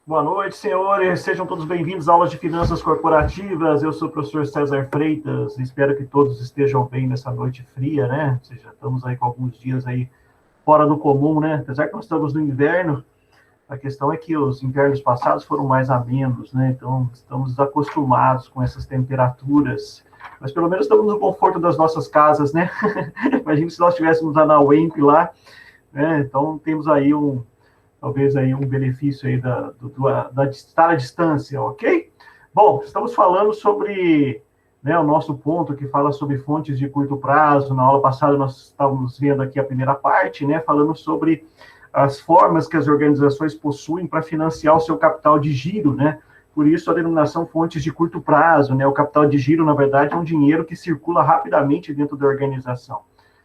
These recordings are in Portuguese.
Boa noite, senhores. Sejam todos bem-vindos à aula de finanças corporativas. Eu sou o professor César Freitas. Espero que todos estejam bem nessa noite fria, né? Ou seja, estamos aí com alguns dias aí fora do comum, né? Apesar que nós estamos no inverno, a questão é que os invernos passados foram mais amenos, né? Então, estamos acostumados com essas temperaturas. Mas pelo menos estamos no conforto das nossas casas, né? Imagina se nós estivéssemos lá na UEMP lá, né? Então, temos aí talvez aí um benefício aí da estar à distância, ok? Bom, estamos falando sobre, né, o nosso ponto que fala sobre fontes de curto prazo. Na aula passada nós estávamos vendo aqui a primeira parte, né, falando sobre as formas que as organizações possuem para financiar o seu capital de giro, né? Por isso a denominação fontes de curto prazo, né? O capital de giro, na verdade, é um dinheiro que circula rapidamente dentro da organização.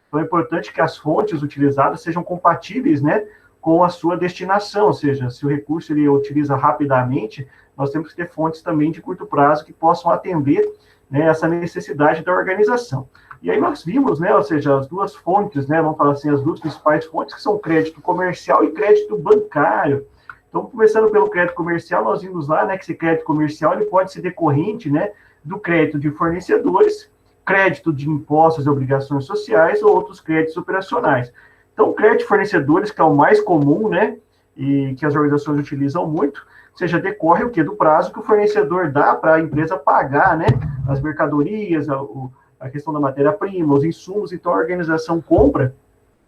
Então é importante que as fontes utilizadas sejam compatíveis, né, com a sua destinação, ou seja, se o recurso ele utiliza rapidamente, nós temos que ter fontes também de curto prazo que possam atender, né, essa necessidade da organização. E aí nós vimos, né, ou seja, as duas fontes, né, vamos falar assim, as duas principais fontes, que são crédito comercial e crédito bancário. Então, começando pelo crédito comercial, nós vimos lá, né, que esse crédito comercial ele pode ser decorrente, né, do crédito de fornecedores, crédito de impostos e obrigações sociais ou outros créditos operacionais. Então, o crédito de fornecedores, que é o mais comum, né, e que as organizações utilizam muito, ou seja, decorre o quê? Do prazo que o fornecedor dá para a empresa pagar, né, as mercadorias, a questão da matéria-prima, os insumos. Então, a organização compra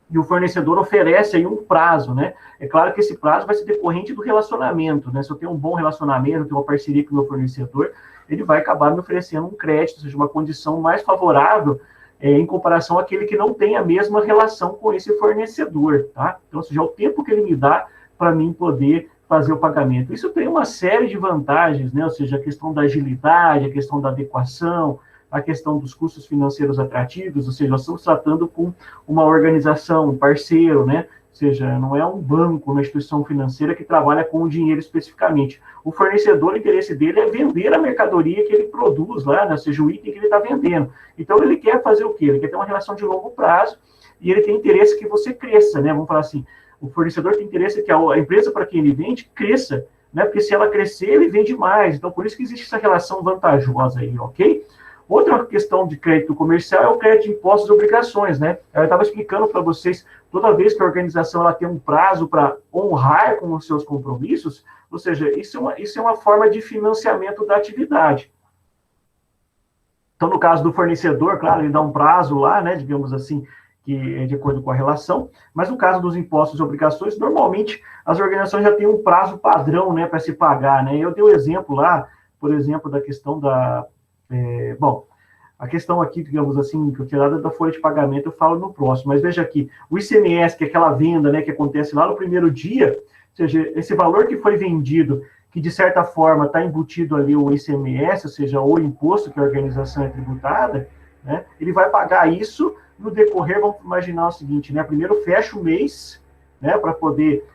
e o fornecedor oferece aí um prazo, né? É claro que esse prazo vai ser decorrente do relacionamento, né? Se eu tenho um bom relacionamento, tenho uma parceria com o meu fornecedor, ele vai acabar me oferecendo um crédito, ou seja, uma condição mais favorável em comparação àquele que não tem a mesma relação com esse fornecedor, tá? Então, ou seja, é o tempo que ele me dá para mim poder fazer o pagamento. Isso tem uma série de vantagens, né? Ou seja, a questão da agilidade, a questão da adequação, a questão dos custos financeiros atrativos, ou seja, nós estamos tratando com uma organização, um parceiro, né? Ou seja, não é um banco, uma instituição financeira que trabalha com o dinheiro especificamente. O fornecedor, o interesse dele é vender a mercadoria que ele produz lá, né? Ou seja, o item que ele está vendendo. Então, ele quer fazer o quê? Ele quer ter uma relação de longo prazo e ele tem interesse que você cresça, né? Vamos falar assim, o fornecedor tem interesse que a empresa para quem ele vende cresça, né? Porque se ela crescer, ele vende mais. Então, por isso que existe essa relação vantajosa aí, ok? Outra questão de crédito comercial é o crédito de impostos e obrigações, né? Eu estava explicando para vocês, toda vez que a organização ela tem um prazo para honrar com os seus compromissos, ou seja, isso é uma forma de financiamento da atividade. Então, no caso do fornecedor, claro, ele dá um prazo lá, né, digamos assim, que é de acordo com a relação, mas no caso dos impostos e obrigações, normalmente as organizações já têm um prazo padrão, né, para se pagar, né? Eu dei um exemplo lá, por exemplo, da questão da... bom, a questão aqui, digamos assim, que eu tirada da folha de pagamento, eu falo no próximo, mas veja aqui, o ICMS, que é aquela venda, né, que acontece lá no primeiro dia, ou seja, esse valor que foi vendido, que de certa forma está embutido ali o ICMS, ou seja, o imposto que a organização é tributada, né, ele vai pagar isso no decorrer. Vamos imaginar o seguinte, né, primeiro fecha o mês, né, para poder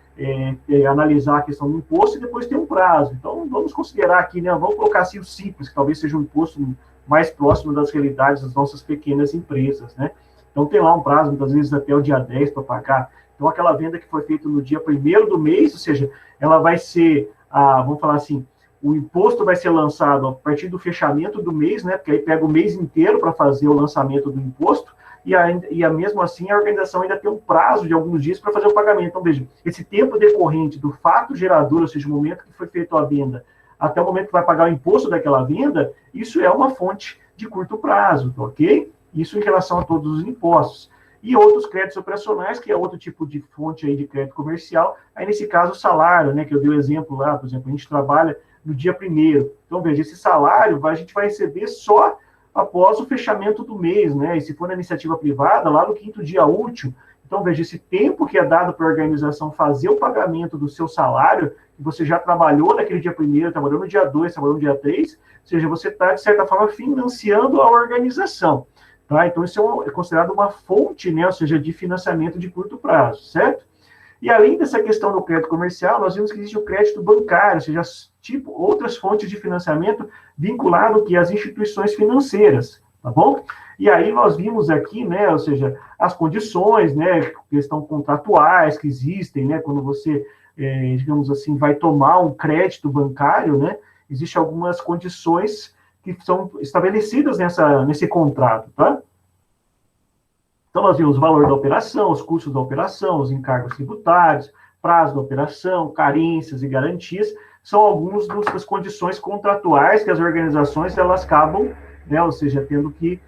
analisar a questão do imposto e depois tem um prazo. Então, vamos considerar aqui, né, vamos colocar assim o simples, que talvez seja um imposto mais próximo das realidades das nossas pequenas empresas, né? Então, tem lá um prazo, muitas vezes até o dia 10 para pagar. Então, aquela venda que foi feita no dia 1º do mês, ou seja, ela vai ser, vamos falar assim, o imposto vai ser lançado a partir do fechamento do mês, né? Porque aí pega o mês inteiro para fazer o lançamento do imposto, e mesmo assim a organização ainda tem um prazo de alguns dias para fazer o pagamento. Então, veja, esse tempo decorrente do fato gerador, ou seja, o momento que foi feita a venda, até o momento que vai pagar o imposto daquela venda, isso é uma fonte de curto prazo, ok? Isso em relação a todos os impostos. E outros créditos operacionais, que é outro tipo de fonte aí de crédito comercial, aí nesse caso o salário, né, que eu dei o exemplo lá, por exemplo, a gente trabalha no dia 1º. Então, veja, esse salário a gente vai receber só após o fechamento do mês, né? E se for na iniciativa privada, lá no 5º dia útil. Então, veja, esse tempo que é dado para a organização fazer o pagamento do seu salário, que você já trabalhou naquele dia 1º, trabalhou no dia 2, trabalhou no dia 3, ou seja, você está, de certa forma, financiando a organização. Tá? Então, isso é considerado uma fonte, né? Ou seja, de financiamento de curto prazo, certo? E além dessa questão do crédito comercial, nós vimos que existe o crédito bancário, ou seja, outras fontes de financiamento vinculado às instituições financeiras, tá bom? E aí nós vimos aqui, né, ou seja, as condições, né, questão contratuais que existem, né, quando você digamos assim, vai tomar um crédito bancário, né? Existem algumas condições que são estabelecidas nesse contrato, tá? Então, nós vimos o valor da operação, os custos da operação, os encargos tributários, prazo da operação, carências e garantias, são algumas das condições contratuais que as organizações, elas acabam, né, ou seja, tendo que,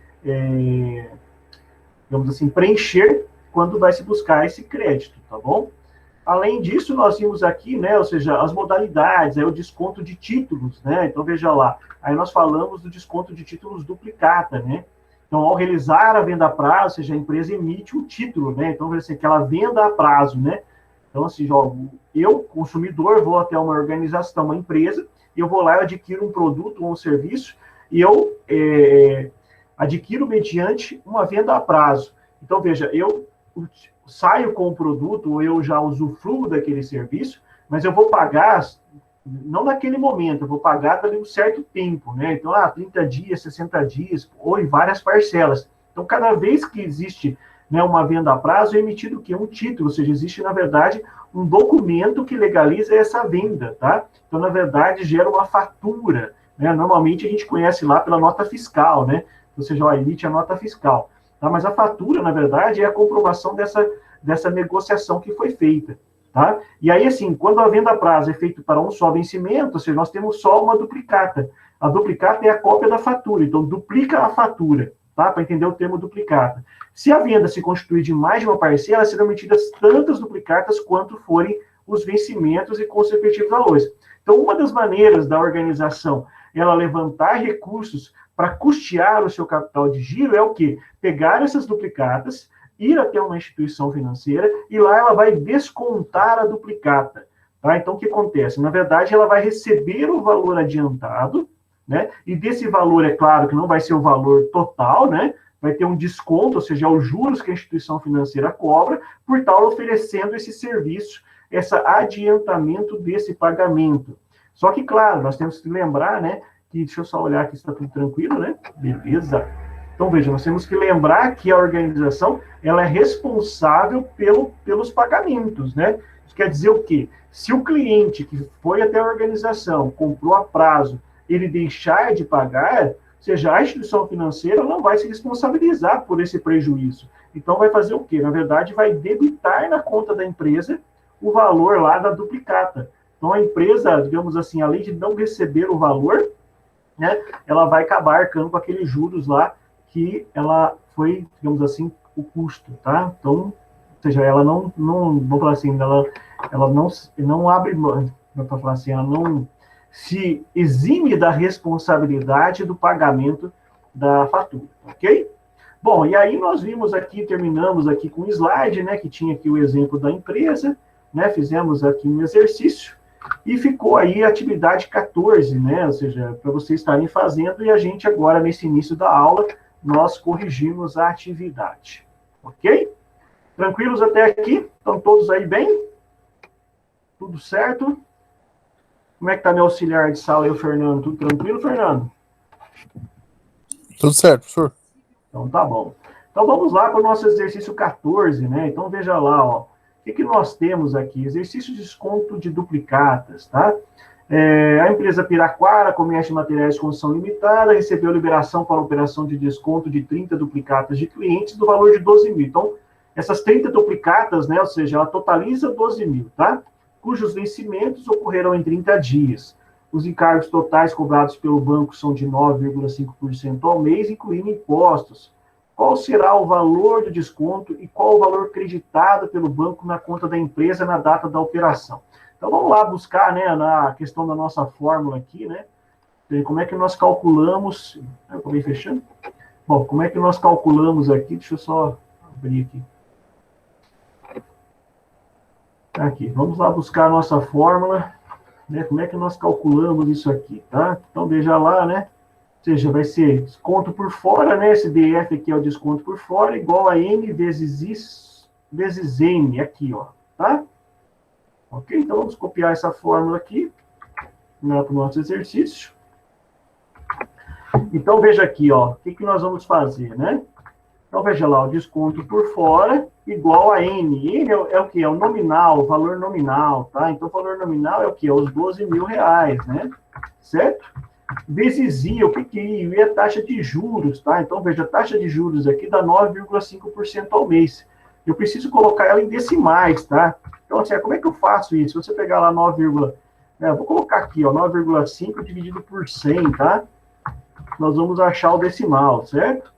digamos assim, preencher quando vai se buscar esse crédito, tá bom? Além disso, nós vimos aqui, né, ou seja, as modalidades, o desconto de títulos, né? Então, veja lá, aí nós falamos do desconto de títulos duplicata, né? Então, ao realizar a venda a prazo, ou seja, a empresa emite um título, né? Então, veja assim, aquela venda a prazo, né? Então, assim, eu, consumidor, vou até uma organização, uma empresa, e eu vou lá, eu adquiro um produto ou um serviço, e eu adquiro mediante uma venda a prazo. Então, veja, eu saio com o produto, ou eu já usufruo daquele serviço, mas eu vou pagar, não naquele momento, eu vou pagar dali um certo tempo, né? Então, 30 dias, 60 dias, ou em várias parcelas. Então, cada vez que existe, né, uma venda a prazo, é emitido o quê? Um título, ou seja, existe, na verdade, um documento que legaliza essa venda, tá? Então, na verdade, gera uma fatura, né? Normalmente, a gente conhece lá pela nota fiscal, né? Ou seja, emite a nota fiscal. Tá? Mas a fatura, na verdade, é a comprovação dessa negociação que foi feita. Tá? E aí, assim, quando a venda a prazo é feita para um só vencimento, ou seja, nós temos só uma duplicata. A duplicata é a cópia da fatura, então duplica a fatura, tá? Para entender o termo duplicata. Se a venda se constituir de mais de uma parcela, serão emitidas tantas duplicatas quanto forem os vencimentos e com os respectivos valores. Então, uma das maneiras da organização ela levantar recursos para custear o seu capital de giro é o quê? Pegar essas duplicatas, ir até uma instituição financeira e lá ela vai descontar a duplicata. Tá? Então, o que acontece? Na verdade, ela vai receber o valor adiantado, né? E desse valor, é claro que não vai ser o valor total, né? Vai ter um desconto, ou seja, os juros que a instituição financeira cobra, por estar oferecendo esse serviço, esse adiantamento desse pagamento. Só que, claro, nós temos que lembrar, né? Deixa eu só olhar aqui se está tudo tranquilo, né? Beleza. Então, veja, nós temos que lembrar que a organização ela é responsável pelos pagamentos, né? Isso quer dizer o quê? Se o cliente que foi até a organização, comprou a prazo, ele deixar de pagar, ou seja, a instituição financeira não vai se responsabilizar por esse prejuízo. Então, vai fazer o quê? Na verdade, vai debitar na conta da empresa o valor lá da duplicata. Então, a empresa, digamos assim, além de não receber o valor, né, ela vai acabar arcando com aqueles juros lá que ela foi, digamos assim, o custo, tá? Então, ou seja, ela não vou falar assim, ela não abre, para falar assim, ela não se exime da responsabilidade do pagamento da fatura, ok? Bom, e aí nós vimos aqui, terminamos aqui com o slide, né, que tinha aqui o exemplo da empresa, né, fizemos aqui um exercício, e ficou aí a atividade 14, né? Ou seja, para vocês estarem fazendo, e a gente agora, nesse início da aula, nós corrigimos a atividade. Ok? Tranquilos até aqui? Estão todos aí bem? Tudo certo? Como é que está meu auxiliar de sala aí, o Fernando? Tudo tranquilo, Fernando? Tudo certo, professor. Então tá bom. Então vamos lá para o nosso exercício 14, né? Então veja lá, ó. O que nós temos aqui? Exercício de desconto de duplicatas, tá? A empresa Piraquara, Comércio de Materiais de Construção Limitada, recebeu liberação para operação de desconto de 30 duplicatas de clientes do valor de 12 mil. Então, essas 30 duplicatas, né? Ou seja, ela totaliza 12 mil, tá? Cujos vencimentos ocorrerão em 30 dias. Os encargos totais cobrados pelo banco são de 9,5% ao mês, incluindo impostos. Qual será o valor do desconto e qual o valor creditado pelo banco na conta da empresa na data da operação? Então, vamos lá buscar, né, na questão da nossa fórmula aqui, né? Como é que nós calculamos... Eu acabei fechando? Bom, como é que nós calculamos aqui? Deixa eu só abrir aqui. Aqui, vamos lá buscar a nossa fórmula, né? Como é que nós calculamos isso aqui, tá? Então, veja lá, né? Ou seja, vai ser desconto por fora, né? Esse DF aqui é o desconto por fora, igual a M vezes N, aqui, ó, tá? Ok? Então, vamos copiar essa fórmula aqui, né, para o nosso exercício. Então, veja aqui, ó, o que nós vamos fazer, né? Então, veja lá, o desconto por fora igual a N. N é o que? É o nominal, o valor nominal, tá? Então, o valor nominal é o que? É os 12 mil reais, né? Certo? Vezes I, o que que I? I é a taxa de juros, tá? Então, veja, a taxa de juros aqui dá 9,5% ao mês. Eu preciso colocar ela em decimais, tá? Então, assim, como é que eu faço isso? Se você pegar lá 9, vou colocar aqui, ó, 9,5 dividido por 100, tá? Nós vamos achar o decimal, certo?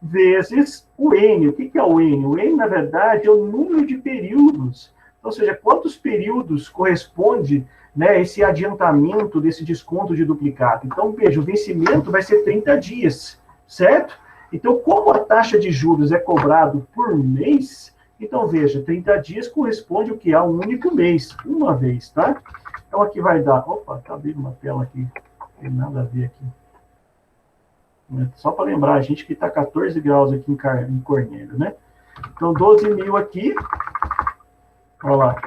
Vezes o N. O que é o N? O N, na verdade, é o número de períodos. Ou seja, quantos períodos corresponde, né, esse adiantamento desse desconto de duplicata. Então, veja, o vencimento vai ser 30 dias, certo? Então, como a taxa de juros é cobrado por mês, então, veja, 30 dias corresponde o que? A um único mês, uma vez, tá? Então, aqui vai dar... Opa, tá abrindo uma tela aqui. Não tem nada a ver aqui. Só para lembrar, a gente que está 14 graus aqui em Cornélio, né? Então, 12 mil aqui, olha lá,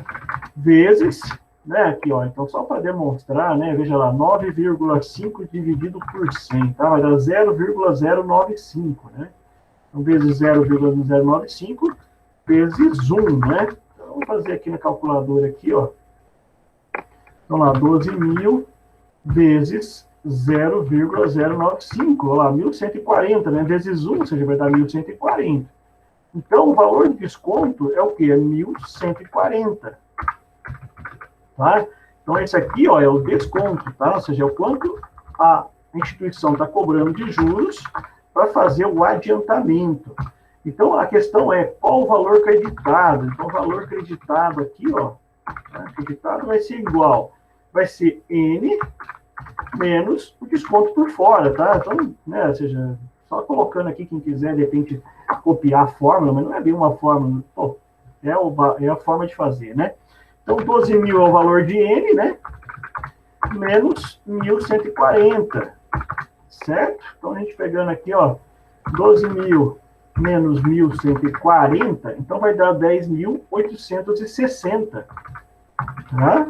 vezes, né? Aqui, ó, então só para demonstrar, né? Veja lá, 9,5 dividido por 100, tá? Vai dar 0,095, né? Então, vezes 0,095 vezes 1, né? Então, vamos fazer aqui na calculadora aqui, ó. Então, lá, 12 mil vezes 0,095, olha lá, 1.140, né? Vezes 1, ou seja, vai dar 1.140. Então, o valor de desconto é o quê? É 1.140. Tá? Então, esse aqui, ó, é o desconto, tá? Ou seja, é o quanto a instituição está cobrando de juros para fazer o adiantamento. Então, a questão é qual o valor creditado. Então, o valor creditado aqui, ó, né? Creditado vai ser igual, vai ser N menos o desconto por fora, tá? Então, né, ou seja, só colocando aqui, quem quiser, de repente, copiar a fórmula, mas não é bem uma fórmula, pô, é a forma de fazer, né? Então, 12 mil é o valor de N, né? Menos 1.140, certo? Então, a gente pegando aqui, ó, 12 mil menos 1.140, então vai dar 10.860, tá?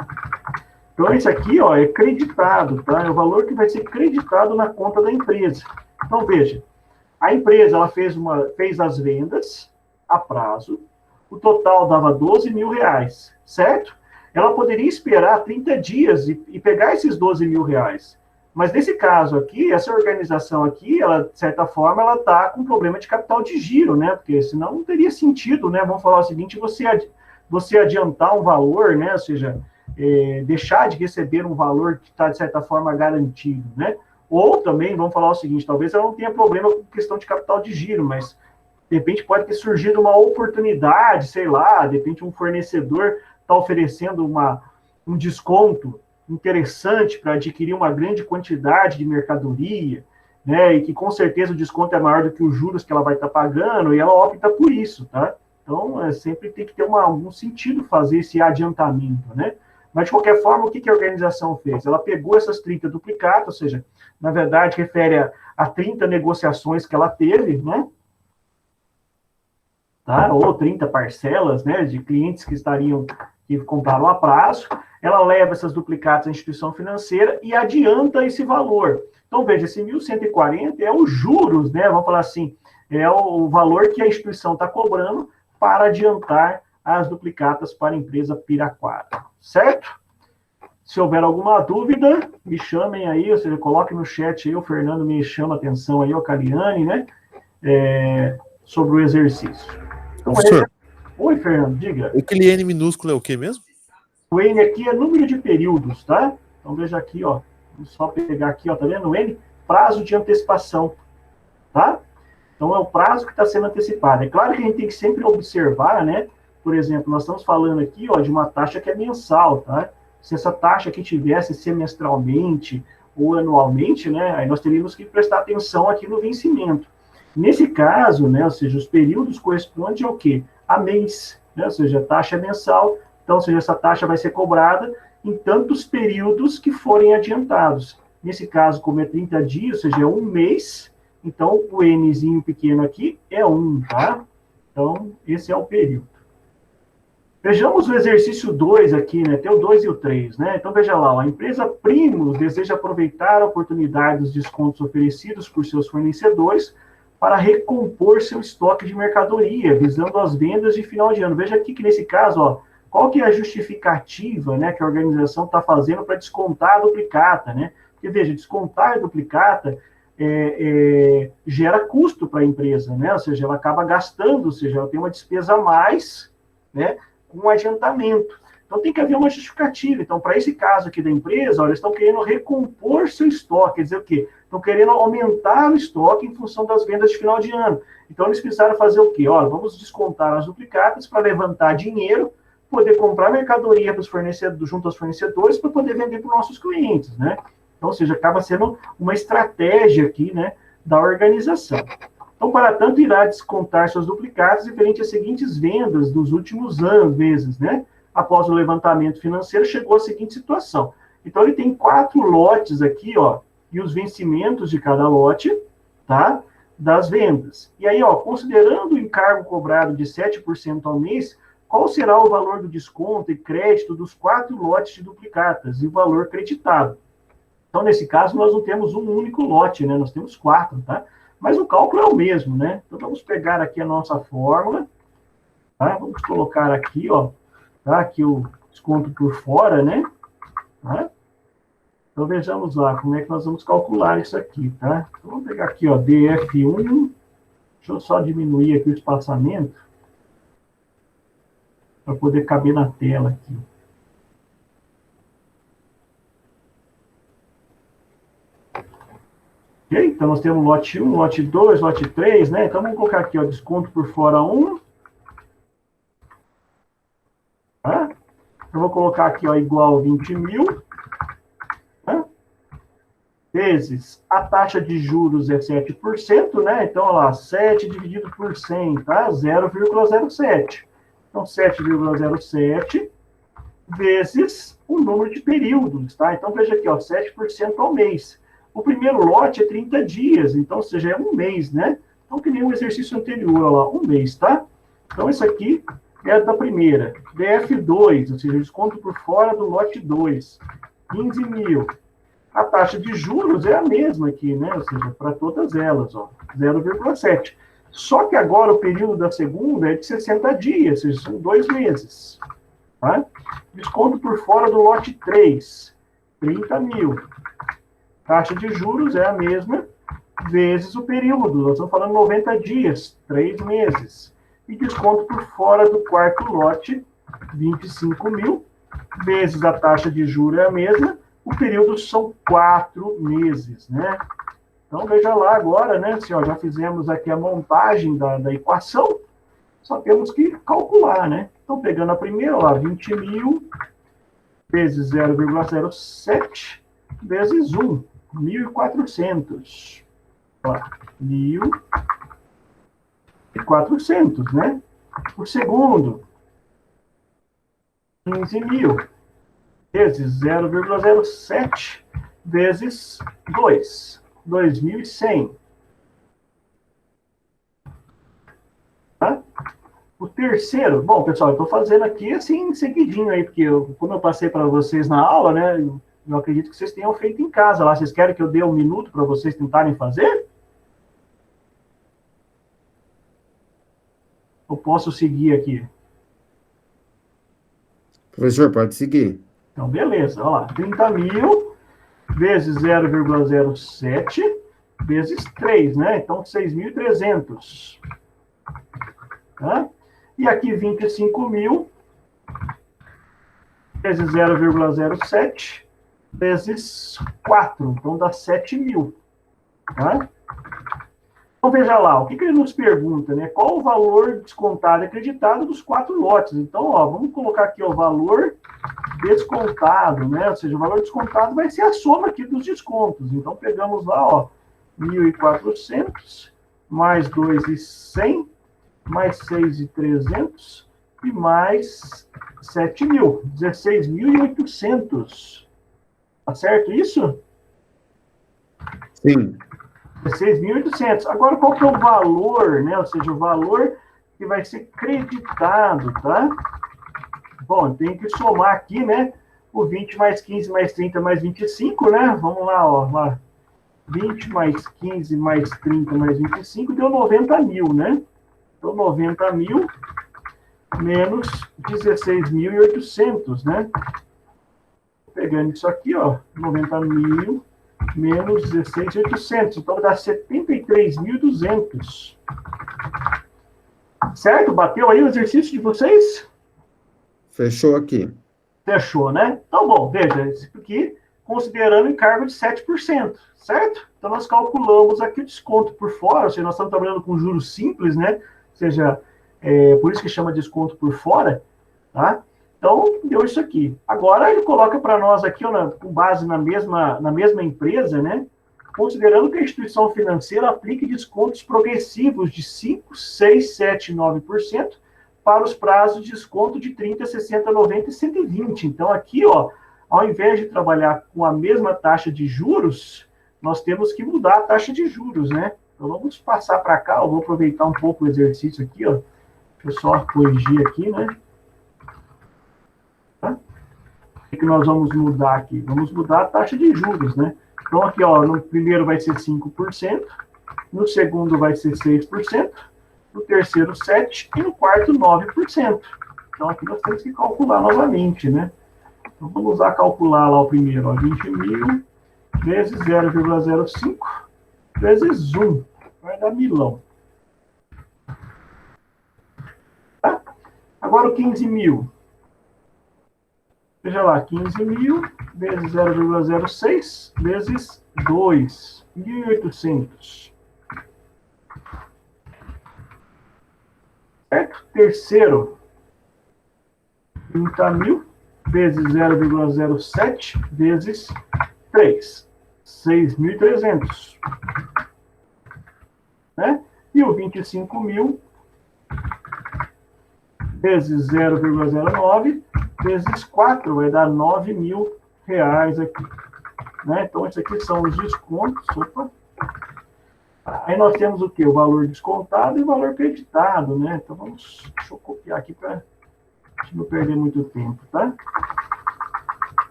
Então, esse aqui, ó, é creditado, tá? É o valor que vai ser creditado na conta da empresa. Então, veja, a empresa, ela fez as vendas a prazo, o total dava 12 mil reais, certo? Ela poderia esperar 30 dias e pegar esses 12 mil reais. Mas, nesse caso aqui, essa organização aqui, ela, de certa forma, ela está com problema de capital de giro, né? Porque senão não teria sentido, né? Vamos falar o seguinte, você adiantar um valor, né? Ou seja... deixar de receber um valor que está, de certa forma, garantido, né? Ou também, vamos falar o seguinte, talvez ela não tenha problema com questão de capital de giro, mas, de repente, pode ter surgido uma oportunidade, sei lá, de repente um fornecedor está oferecendo um desconto interessante para adquirir uma grande quantidade de mercadoria, né? E que, com certeza, o desconto é maior do que os juros que ela vai estar pagando, e ela opta por isso, tá? Então, sempre tem que ter algum sentido fazer esse adiantamento, né? Mas, de qualquer forma, o que a organização fez? Ela pegou essas 30 duplicatas, ou seja, na verdade, refere a 30 negociações que ela teve, né? Tá? Ou 30 parcelas, né, de clientes que compraram a prazo. Ela leva essas duplicatas à instituição financeira e adianta esse valor. Então, veja, esse 1.140 é os juros, né? Vamos falar assim, é o valor que a instituição está cobrando para adiantar as duplicatas para a empresa Piraquara, certo? Se houver alguma dúvida, me chamem aí, ou seja, coloque no chat aí, o Fernando me chama a atenção aí, o Caliane, né? Sobre o exercício. Então, professor, oi, Fernando, diga. Aquele N minúsculo é o que mesmo? O N aqui é número de períodos, tá? Então, veja aqui, ó. Vou só pegar aqui, ó, tá vendo? O N, prazo de antecipação, tá? Então, é o prazo que está sendo antecipado. É claro que a gente tem que sempre observar, né? Por exemplo, nós estamos falando aqui, ó, de uma taxa que é mensal, tá? Se essa taxa aqui tivesse semestralmente ou anualmente, né? Aí nós teríamos que prestar atenção aqui no vencimento. Nesse caso, né? Ou seja, os períodos correspondem ao quê? A mês, né? Ou seja, a taxa é mensal, então, ou seja, essa taxa vai ser cobrada em tantos períodos que forem adiantados. Nesse caso, como é 30 dias, ou seja, é um mês, então o Nzinho pequeno aqui é 1, tá? Então, esse é o período. Vejamos o exercício 2 aqui, né? Tem o 2 e o 3, né? Então, veja lá, a empresa Primos deseja aproveitar a oportunidade dos descontos oferecidos por seus fornecedores para recompor seu estoque de mercadoria, visando as vendas de final de ano. Veja aqui que nesse caso, ó, qual que é a justificativa, né, que a organização está fazendo para descontar a duplicata, né? Porque, veja, descontar a duplicata gera custo para a empresa, né? Ou seja, ela acaba gastando, ou seja, ela tem uma despesa a mais, né, com adiantamento. Então, tem que haver uma justificativa. Então, para esse caso aqui da empresa, ó, eles estão querendo recompor seu estoque, quer dizer o quê? Estão querendo aumentar o estoque em função das vendas de final de ano. Então, eles precisaram fazer o quê? Ó, vamos descontar as duplicatas para levantar dinheiro, poder comprar mercadoria para os fornecedores, junto aos fornecedores, para poder vender para os nossos clientes, né? Então, ou seja, acaba sendo uma estratégia aqui, né, da organização. Então, para tanto, irá descontar suas duplicatas referente às seguintes vendas dos últimos meses, né? Após o levantamento financeiro, chegou à seguinte situação. Então, ele tem 4 lotes aqui, ó, e os vencimentos de cada lote, tá? Das vendas. E aí, ó, considerando o encargo cobrado de 7% ao mês, qual será o valor do desconto e crédito dos 4 lotes de duplicatas e o valor creditado? Então, nesse caso, nós não temos um único lote, né? Nós temos 4, tá? Mas o cálculo é o mesmo, né? Então, vamos pegar aqui a nossa fórmula, tá? Vamos colocar aqui, ó, tá? Aqui o desconto por fora, né? Tá? Então, vejamos lá como é que nós vamos calcular isso aqui, tá? Então, vamos pegar aqui, ó, DF1. Deixa eu só diminuir aqui o espaçamento para poder caber na tela aqui. Ok? Então, nós temos lote 1, lote 2, lote 3, né? Então, vamos colocar aqui, ó, desconto por fora 1. Tá? Eu vou colocar aqui, ó, igual 20 mil. Tá? Vezes a taxa de juros é 7%, né? Então, olha lá, 7 dividido por 100, tá? 0,07. Então, 7,07 vezes o número de períodos, tá? Então, veja aqui, ó, 7% ao mês. O primeiro lote é 30 dias, então, ou seja, é um mês, né? Então, que nem o exercício anterior, ó lá, um mês, tá? Então, isso aqui é da primeira. DF2, ou seja, desconto por fora do lote 2, 15 mil. A taxa de juros é a mesma aqui, né? Ou seja, para todas elas, ó, 0,7. Só que agora o período da segunda é de 60 dias, ou seja, são 2 meses. Tá? Desconto por fora do lote 3, 30 mil. Taxa de juros é a mesma, vezes o período. Nós estamos falando 90 dias, 3 meses. E desconto por fora do quarto lote, 25 mil, vezes a taxa de juros é a mesma, o período são 4 meses, né? Então, veja lá agora, né? Assim, ó, já fizemos aqui a montagem da equação, só temos que calcular, né? Então, pegando a primeira, lá, 20 mil vezes 0,07 vezes 1, 1.400. Ó, 1.400, né? O segundo, 15 mil vezes 0,07 vezes 2, 2.100. Tá? O terceiro, bom, pessoal, eu estou fazendo aqui assim, seguidinho aí, porque como eu passei para vocês na aula, né, eu acredito que vocês tenham feito em casa lá. Vocês querem que eu dê um minuto para vocês tentarem fazer? Eu posso seguir aqui? Professor, pode seguir. Então, beleza, olha lá, 30 mil vezes 0,07 vezes 3, né? Então, 6.300. Tá? E aqui, 25 mil vezes 0,07 vezes 4. Então, dá 7 mil. Tá? Então, veja lá, o que ele nos pergunta, né? Qual o valor descontado e acreditado dos 4 lotes? Então, ó, vamos colocar aqui o valor descontado, né? Ou seja, o valor descontado vai ser a soma aqui dos descontos. Então, pegamos lá, ó, 1.400 mais 2.100 mais 6.300 e mais 7 mil, 16.800. Tá certo isso? Sim. 16.800. Agora, qual que é o valor, né? Ou seja, o valor que vai ser creditado, tá? Bom, tem que somar aqui, né? O 20 mais 15 mais 30 mais 25, né? Vamos lá, ó. Lá. 20 mais 15 mais 30 mais 25 deu 90 mil, né? Então, 90 mil menos 16.800, né? Pegando isso aqui, ó, 90 mil menos 16.800. Então, dá 73.200. Certo? Bateu aí o exercício de vocês? Fechou aqui. Fechou, né? Então, bom, veja, isso aqui considerando encargo de 7%, certo? Então, nós calculamos aqui o desconto por fora, ou seja, nós estamos trabalhando com juros simples, né? Ou seja, por isso que chama desconto por fora, tá? Então, deu isso aqui. Agora, ele coloca para nós aqui, ó, com base na mesma empresa, né? Considerando que a instituição financeira aplique descontos progressivos de 5, 6, 7 e 9% para os prazos de desconto de 30, 60, 90 e 120. Então, aqui, ó, ao invés de trabalhar com a mesma taxa de juros, nós temos que mudar a taxa de juros, né? Então, vamos passar para cá, eu vou aproveitar um pouco o exercício aqui, ó. Deixa eu só corrigir aqui, né? Tá? O que nós vamos mudar aqui? Vamos mudar a taxa de juros, né? Então, aqui, ó, no primeiro vai ser 5%, no segundo vai ser 6%, no terceiro 7% e no quarto 9%. Então, aqui nós temos que calcular novamente, né? Então, vamos lá calcular lá o primeiro, ó, 20 mil vezes 0,05 vezes 1. Vai dar milão. Tá? Agora o 15 mil. Veja lá, 15 mil vezes 0,06 vezes 2, 1.800. Certo? Terceiro, 30 mil vezes 0,07 vezes 3, 6.300. Né? E o 25 mil vezes 0,09 vezes 4, vai dar 9 mil reais aqui. Né? Então, esses aqui são os descontos. Opa. Aí nós temos o quê? O valor descontado e o valor creditado, né? Então, deixa eu copiar aqui para não perder muito tempo, tá?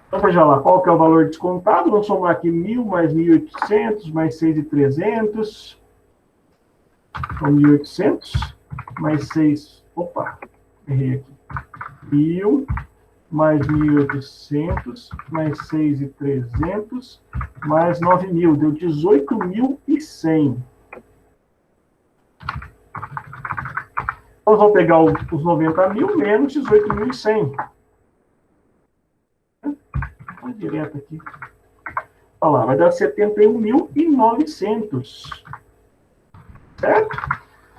Então, veja lá, qual que é o valor descontado? Vamos somar aqui 1.000 mais 1.800 mais 6.300. Então, 1.800 mais 6... Opa, errei aqui. 1.000 mais 1.800 mais 6.300 mais 9.000. Deu 18.100. Nós vamos pegar os 90 mil menos 18.100. Vamos direto aqui. Olha lá, vai dar 71.900. Certo?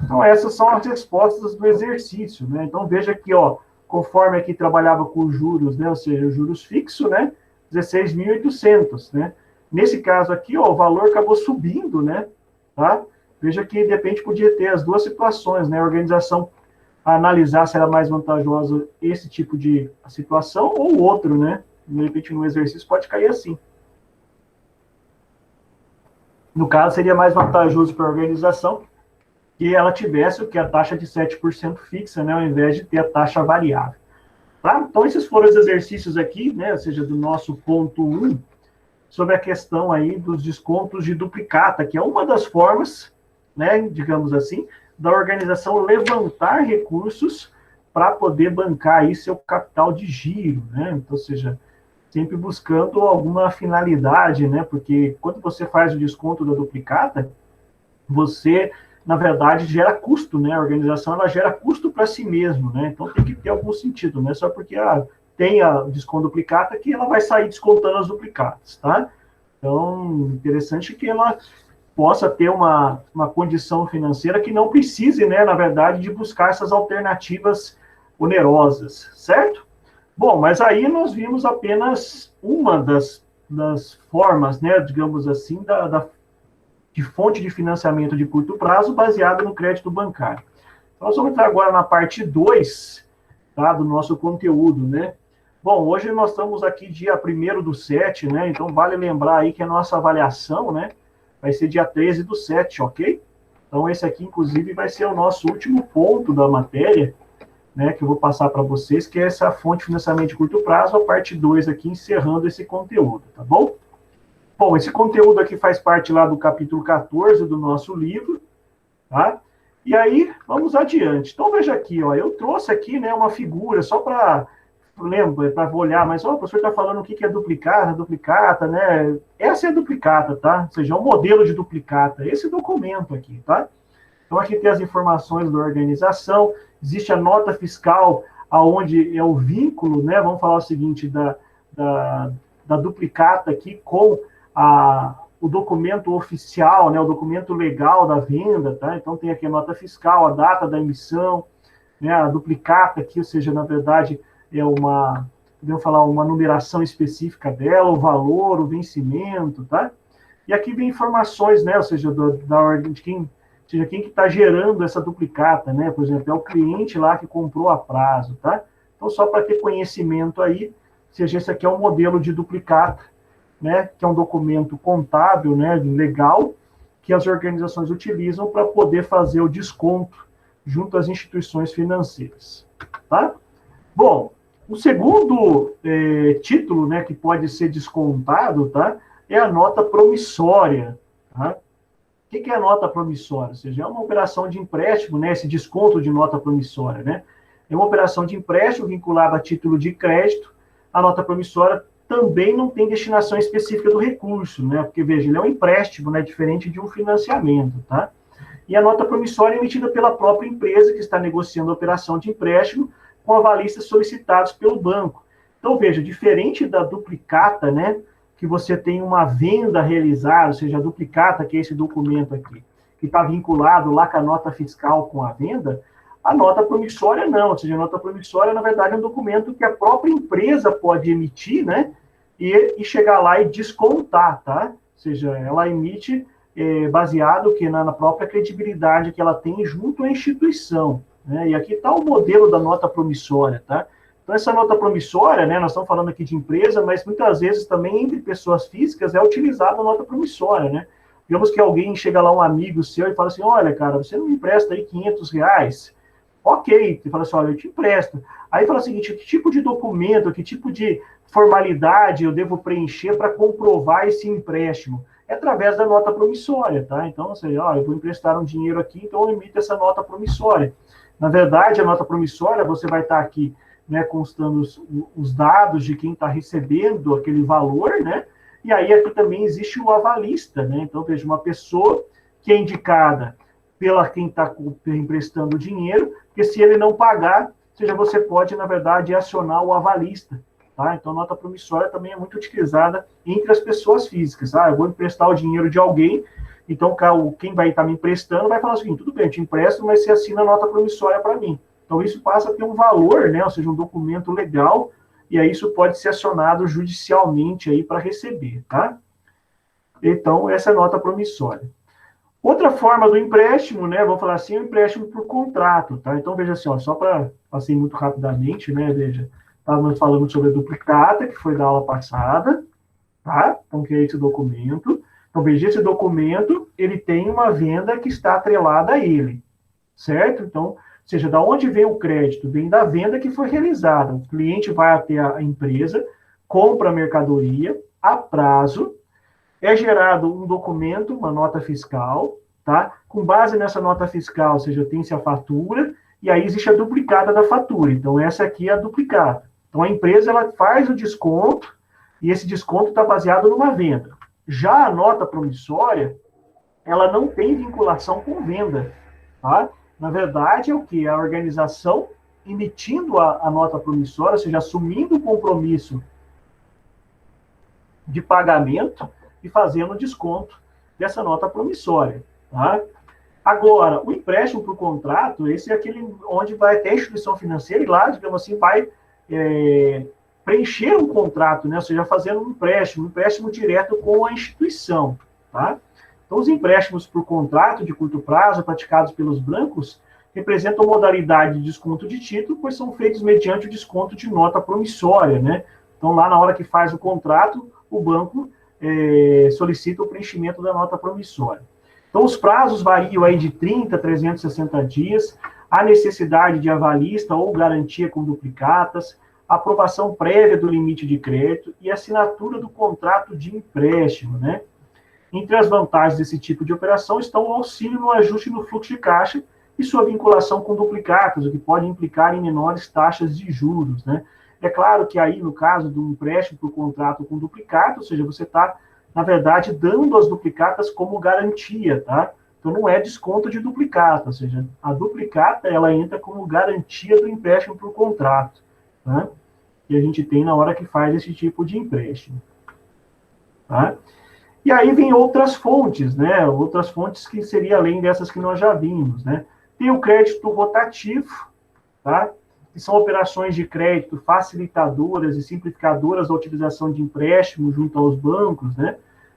Então, essas são as respostas do exercício, né? Então, veja aqui, ó, conforme aqui trabalhava com juros, né? Ou seja, juros fixos, né? 16.800, né? Nesse caso aqui, ó, o valor acabou subindo, né? Tá? Veja que, de repente, podia ter as duas situações, né? A organização analisar se era mais vantajosa esse tipo de situação ou outro, né? De repente, no exercício pode cair assim. No caso, seria mais vantajoso para a organização que ela tivesse o que a taxa de 7% fixa, né? Ao invés de ter a taxa variável. Tá? Então, esses foram os exercícios aqui, né? Ou seja, do nosso ponto 1, sobre a questão aí dos descontos de duplicata, que é uma das formas, né, digamos assim, da organização levantar recursos para poder bancar aí seu capital de giro, né? Então, ou seja, sempre buscando alguma finalidade, né? Porque quando você faz o desconto da duplicata, você, na verdade, gera custo, né? A organização, ela gera custo para si mesmo, né? Então, tem que ter algum sentido, não é só porque tem a desconto duplicata que ela vai sair descontando as duplicatas, tá? Então, interessante que ela possa ter uma condição financeira que não precise, né, na verdade, de buscar essas alternativas onerosas, certo? Bom, mas aí nós vimos apenas uma das formas, né, digamos assim, de fonte de financiamento de curto prazo baseada no crédito bancário. Então, nós vamos entrar agora na parte 2, tá, do nosso conteúdo, né? Bom, hoje nós estamos aqui dia 1º/7, né? Então, vale lembrar aí que a nossa avaliação, né, vai ser dia 13/7, ok? Então, esse aqui, inclusive, vai ser o nosso último ponto da matéria, né, que eu vou passar para vocês, que é essa fonte de financiamento de curto prazo, a parte 2 aqui, encerrando esse conteúdo, tá bom? Bom, esse conteúdo aqui faz parte lá do capítulo 14 do nosso livro, tá? E aí, vamos adiante. Então, veja aqui, ó, eu trouxe aqui, né, uma figura, só para, lembra, para olhar, mas, ó, o professor está falando o que é duplicata, né? Essa é a duplicata, tá? Ou seja, é um modelo de duplicata, esse documento aqui, tá? Então, aqui tem as informações da organização, existe a nota fiscal, aonde é o vínculo, né? Vamos falar o seguinte, da duplicata aqui com o documento oficial, né? O documento legal da venda, tá? Então, tem aqui a nota fiscal, a data da emissão, né? A duplicata aqui, ou seja, na verdade, é podemos falar, uma numeração específica dela, o valor, o vencimento, tá? E aqui vem informações, né? Ou seja, da ordem de quem que está gerando essa duplicata, né? Por exemplo, é o cliente lá que comprou a prazo, tá? Então, só para ter conhecimento aí, seja, esse aqui é um modelo de duplicata, né? Que é um documento contábil, né? Legal, que as organizações utilizam para poder fazer o desconto junto às instituições financeiras, tá? Bom, o segundo título, né, que pode ser descontado, tá? É a nota promissória, tá? O que é a nota promissória? Ou seja, é uma operação de empréstimo, né? Esse desconto de nota promissória, né? É uma operação de empréstimo vinculada a título de crédito. A nota promissória também não tem destinação específica do recurso, né? Porque, veja, ele é um empréstimo, né? Diferente de um financiamento, tá? E a nota promissória é emitida pela própria empresa que está negociando a operação de empréstimo com avalistas solicitados pelo banco. Então, veja, diferente da duplicata, né? Que você tem uma venda realizada, ou seja, a duplicata, que é esse documento aqui, que está vinculado lá com a nota fiscal com a venda, a nota promissória não, ou seja, a nota promissória, na verdade, é um documento que a própria empresa pode emitir, né, e chegar lá e descontar, tá? Ou seja, ela emite baseado que na própria credibilidade que ela tem junto à instituição, né? E aqui está o modelo da nota promissória, tá? Então, essa nota promissória, né, nós estamos falando aqui de empresa, mas muitas vezes também entre pessoas físicas é utilizada a nota promissória, né? Digamos que alguém chega lá, um amigo seu, e fala assim, olha, cara, você não me empresta aí R$500? Ok, você fala assim, olha, eu te empresto. Aí fala o seguinte, que tipo de documento, que tipo de formalidade eu devo preencher para comprovar esse empréstimo? É através da nota promissória, tá? Então, você, ó, eu vou emprestar um dinheiro aqui, então eu emito essa nota promissória. Na verdade, a nota promissória, você vai estar aqui, né, constando os dados de quem está recebendo aquele valor, né? E aí aqui também existe o avalista, né? Então, veja, uma pessoa que é indicada pela quem está emprestando o dinheiro, porque se ele não pagar, ou seja, você pode, na verdade, acionar o avalista, tá? Então, a nota promissória também é muito utilizada entre as pessoas físicas. Ah, eu vou emprestar o dinheiro de alguém, então quem vai estar me emprestando vai falar o seguinte, tudo bem, eu te empresto, mas você assina a nota promissória para mim. Então, isso passa a ter um valor, né? Ou seja, um documento legal, e aí isso pode ser acionado judicialmente aí para receber, tá? Então, essa é a nota promissória. Outra forma do empréstimo, né? Vamos falar assim, é o empréstimo por contrato, tá? Então, veja assim, ó, só para passei muito rapidamente, né? Veja, estávamos falando sobre a duplicata, que foi da aula passada, tá? Então, que é esse documento. Então, veja, esse documento, ele tem uma venda que está atrelada a ele, certo? Então, ou seja, da onde vem o crédito? Vem da venda que foi realizada. O cliente vai até a empresa, compra a mercadoria a prazo, é gerado um documento, uma nota fiscal, tá? Com base nessa nota fiscal, ou seja, tem-se a fatura, e aí existe a duplicata da fatura. Então, essa aqui é a duplicata. Então, a empresa ela faz o desconto, e esse desconto está baseado numa venda. Já a nota promissória, ela não tem vinculação com venda, tá? Na verdade, é o que? A organização emitindo a nota promissória, ou seja, assumindo o compromisso de pagamento e fazendo desconto dessa nota promissória, tá? Agora, o empréstimo por contrato, esse é aquele onde vai até a instituição financeira e lá, digamos assim, vai preencher um contrato, né? Ou seja, fazendo um empréstimo direto com a instituição, tá? Então, os empréstimos por contrato de curto prazo praticados pelos bancos representam modalidade de desconto de título, pois são feitos mediante o desconto de nota promissória, né? Então, lá na hora que faz o contrato, o banco solicita o preenchimento da nota promissória. Então, os prazos variam aí de 30 a 360 dias. a necessidade de avalista ou garantia com duplicatas, aprovação prévia do limite de crédito e assinatura do contrato de empréstimo, né? Entre as vantagens desse tipo de operação estão o auxílio no ajuste no fluxo de caixa e sua vinculação com duplicatas, o que pode implicar em menores taxas de juros, né? É claro que aí, no caso do empréstimo por contrato com duplicata, ou seja, você está, na verdade, dando as duplicatas como garantia, tá? Então, não é desconto de duplicata, ou seja, a duplicata, ela entra como garantia do empréstimo por contrato, né? Que a gente tem na hora que faz esse tipo de empréstimo, tá? E aí vem outras fontes, né? Outras fontes que seria além dessas que nós já vimos, né? Tem o crédito rotativo, tá? Que são operações de crédito facilitadoras e simplificadoras da utilização de empréstimo junto aos bancos, né?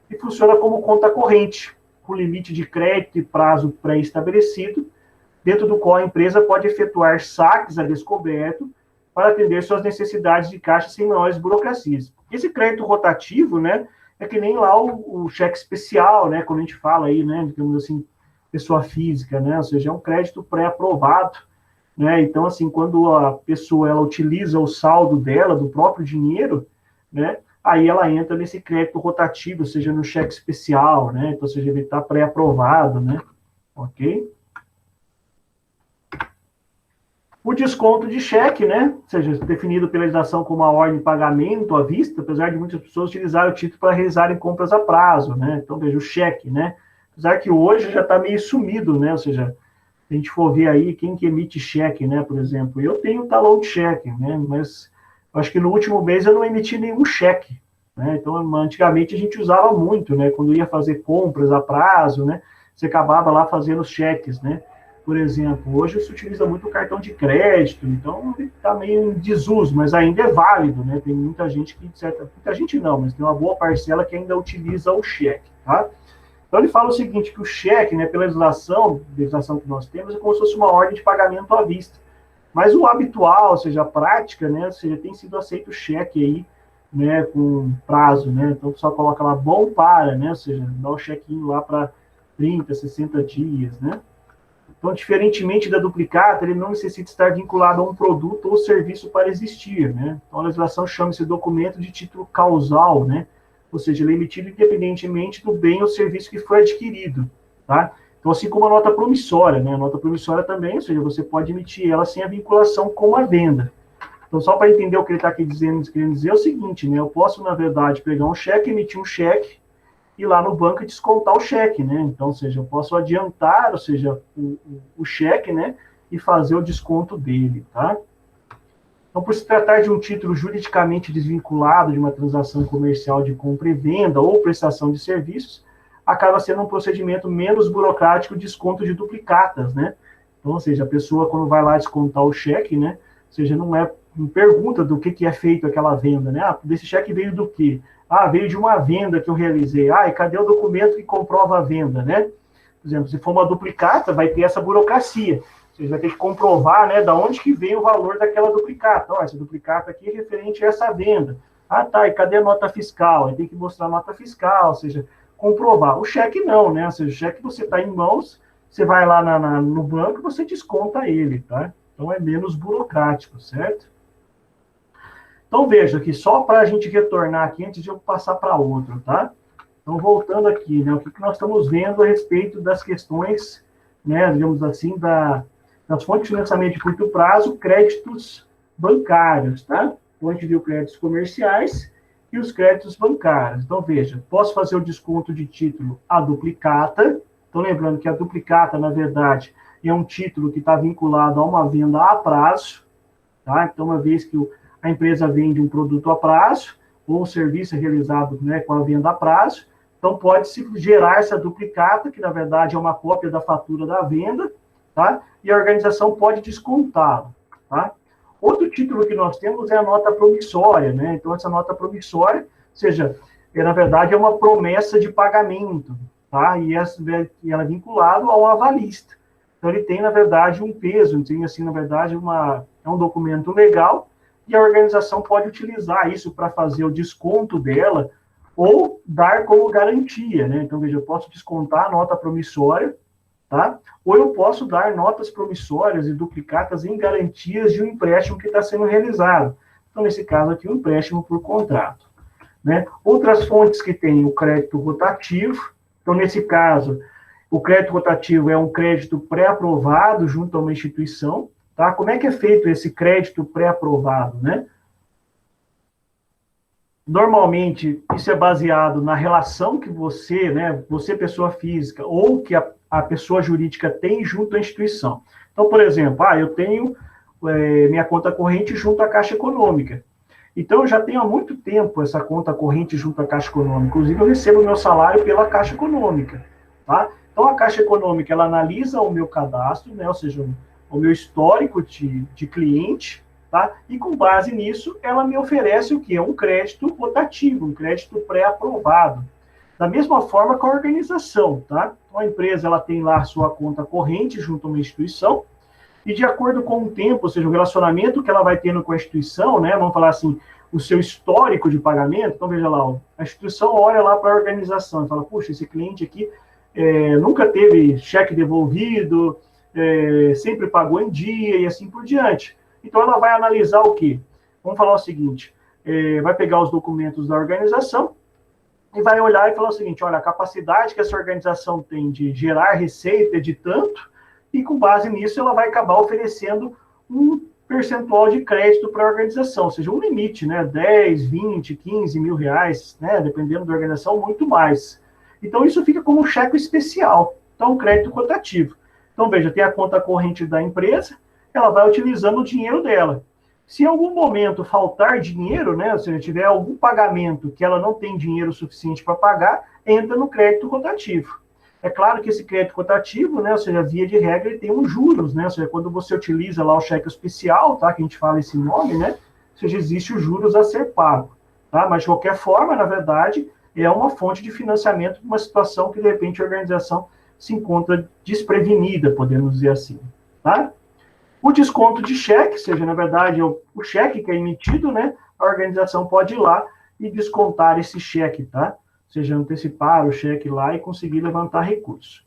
E funciona como conta corrente, com limite de crédito e prazo pré-estabelecido, dentro do qual a empresa pode efetuar saques a descoberto para atender suas necessidades de caixa sem maiores burocracias. Esse crédito rotativo, né? É que nem lá o cheque especial, né? Quando a gente fala aí, né? Digamos assim, pessoa física, né? Ou seja, é um crédito pré-aprovado, né? Então, assim, quando a pessoa ela utiliza o saldo dela, do próprio dinheiro, né? Aí ela entra nesse crédito rotativo, ou seja, no cheque especial, né? Então, ou seja, ele está pré-aprovado, né? Ok? O desconto de cheque, né? Ou seja, definido pela legislação como a ordem de pagamento à vista, apesar de muitas pessoas utilizarem o título para realizarem compras a prazo, né? Então, veja, o cheque, né? Apesar que hoje já está meio sumido, né? Ou seja, se a gente for ver aí quem que emite cheque, né? Por exemplo, eu tenho talão de cheque, né? Mas acho que no último mês eu não emiti nenhum cheque, né? Então, antigamente a gente usava muito, né? Quando ia fazer compras a prazo, né? Você acabava lá fazendo os cheques, né? Por exemplo, hoje se utiliza muito o cartão de crédito, então está meio em desuso, mas ainda é válido, né? Tem muita gente que, muita gente não, mas tem uma boa parcela que ainda utiliza o cheque, tá? Então ele fala o seguinte, que o cheque, né, pela legislação que nós temos, é como se fosse uma ordem de pagamento à vista. Mas o habitual, ou seja, a prática, né, ou seja, tem sido aceito o cheque aí, né, com prazo, né? Então o pessoal coloca lá bom para, né? Ou seja, dá o chequinho lá para 30, 60 dias, né? Então, diferentemente da duplicata, ele não necessita estar vinculado a um produto ou serviço para existir, né? Então, a legislação chama esse documento de título causal, né? Ou seja, ele é emitido independentemente do bem ou serviço que foi adquirido, tá? Então, assim como a nota promissória, né? A nota promissória também, ou seja, você pode emitir ela sem a vinculação com a venda. Então, só para entender o que ele está aqui querendo dizer é o seguinte, né? Eu posso, na verdade, pegar um cheque, emitir um cheque, ir lá no banco e descontar o cheque, né? Então, ou seja, eu posso adiantar, ou seja, o cheque, né? E fazer o desconto dele, tá? Então, por se tratar de um título juridicamente desvinculado de uma transação comercial de compra e venda ou prestação de serviços, acaba sendo um procedimento menos burocrático de desconto de duplicatas, né? Então, ou seja, a pessoa, quando vai lá descontar o cheque, né? Ou seja, não pergunta do que é feito aquela venda, né? Ah, desse cheque veio do quê? Ah, veio de uma venda que eu realizei. Ah, e cadê o documento que comprova a venda, né? Por exemplo, se for uma duplicata, vai ter essa burocracia. Você vai ter que comprovar, né, da onde que veio o valor daquela duplicata. Ó, essa duplicata aqui é referente a essa venda. Ah, tá, e cadê a nota fiscal? Aí tem que mostrar a nota fiscal, ou seja, comprovar. O cheque não, né? Ou seja, o cheque você está em mãos, você vai lá no banco e você desconta ele, tá? Então é menos burocrático, certo? Então, veja aqui, só para a gente retornar aqui, antes de eu passar para outro, tá? Então, voltando aqui, né, o que nós estamos vendo a respeito das questões, né, digamos assim, das fontes de financiamento de curto prazo, créditos bancários, tá? Então, a gente viu créditos comerciais e os créditos bancários. Então, veja, posso fazer o desconto de título a duplicata. Então, lembrando que a duplicata, na verdade, é um título que está vinculado a uma venda a prazo, tá? Então, uma vez que a empresa vende um produto a prazo, ou um serviço realizado, né, com a venda a prazo, então pode-se gerar essa duplicata, que na verdade é uma cópia da fatura da venda, tá? E a organização pode descontá-lo, tá? Outro título que nós temos é a nota promissória, né? Então essa nota promissória, ou seja, na verdade é uma promessa de pagamento, tá? E ela é vinculada ao avalista. Então ele tem, na verdade, um peso, tem assim, na verdade, é um documento legal, e a organização pode utilizar isso para fazer o desconto dela ou dar como garantia, né? Então, veja, eu posso descontar a nota promissória, tá? Ou eu posso dar notas promissórias e duplicatas em garantias de um empréstimo que está sendo realizado. Então, nesse caso aqui, um empréstimo por contrato, né? Outras fontes que tem o crédito rotativo. Então, nesse caso, o crédito rotativo é um crédito pré-aprovado junto a uma instituição, tá? Como é que é feito esse crédito pré-aprovado, né? Normalmente, isso é baseado na relação que você, né, você pessoa física, ou que a pessoa jurídica tem junto à instituição. Então, por exemplo, eu tenho minha conta corrente junto à Caixa Econômica. Então, eu já tenho há muito tempo essa conta corrente junto à Caixa Econômica. Inclusive, eu recebo meu salário pela Caixa Econômica, tá? Então, a Caixa Econômica, ela analisa o meu cadastro, né, ou seja, o meu histórico de cliente, tá? E com base nisso, ela me oferece o quê? Um crédito rotativo, um crédito pré-aprovado. Da mesma forma com a organização, tá? Então, a empresa, ela tem lá a sua conta corrente junto a uma instituição, e de acordo com o tempo, ou seja, o relacionamento que ela vai tendo com a instituição, né? Vamos falar assim, o seu histórico de pagamento. Então, veja lá, a instituição olha lá para a organização e fala, puxa, esse cliente aqui nunca teve cheque devolvido, sempre pagou em dia e assim por diante. Então, ela vai analisar o quê? Vamos falar o seguinte, vai pegar os documentos da organização e vai olhar e falar o seguinte, olha, a capacidade que essa organização tem de gerar receita é de tanto, e com base nisso ela vai acabar oferecendo um percentual de crédito para a organização, ou seja, um limite, né, 10, 20, 15 mil reais, né, dependendo da organização, muito mais. Então, isso fica como um cheque especial, então, um crédito rotativo. Então, veja, tem a conta corrente da empresa, ela vai utilizando o dinheiro dela. Se em algum momento faltar dinheiro, né, ou seja, tiver algum pagamento que ela não tem dinheiro suficiente para pagar, entra no crédito rotativo. É claro que esse crédito rotativo, né, ou seja, via de regra, ele tem uns juros, né, ou seja, quando você utiliza lá o cheque especial, tá, que a gente fala esse nome, né, ou seja, existe os juros a ser pago, tá, mas de qualquer forma, na verdade, é uma fonte de financiamento para uma situação que, de repente, a organização se encontra desprevenida, podemos dizer assim, tá? O desconto de cheque, ou seja, na verdade, o cheque que é emitido, né, a organização pode ir lá e descontar esse cheque, tá? Ou seja, antecipar o cheque lá e conseguir levantar recursos.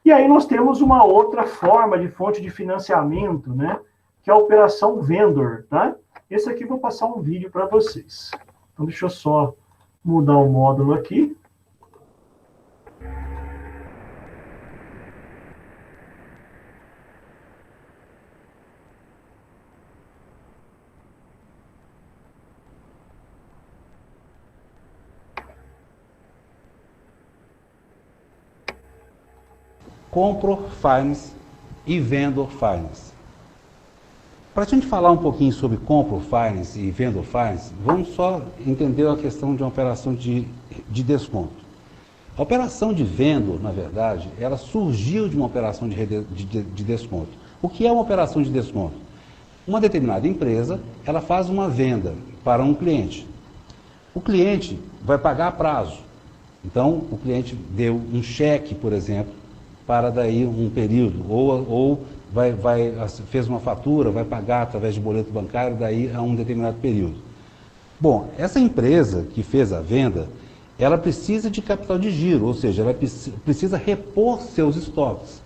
E aí nós temos uma outra forma de fonte de financiamento, né, que é a operação vendor, tá? Esse aqui eu vou passar um vídeo para vocês. Então, deixa eu só mudar o módulo aqui. Compro Finance e Vendor Finance. Para a gente falar um pouquinho sobre Compro Finance e Vendor Finance, vamos só entender a questão de uma operação de desconto. A operação de vendor, na verdade, ela surgiu de uma operação de desconto. O que é uma operação de desconto? Uma determinada empresa, ela faz uma venda para um cliente. O cliente vai pagar a prazo. Então, o cliente deu um cheque, por exemplo, para daí um período, ou fez uma fatura, vai pagar através de boleto bancário, daí a um determinado período. Bom, essa empresa que fez a venda, ela precisa de capital de giro, ou seja, ela precisa repor seus estoques.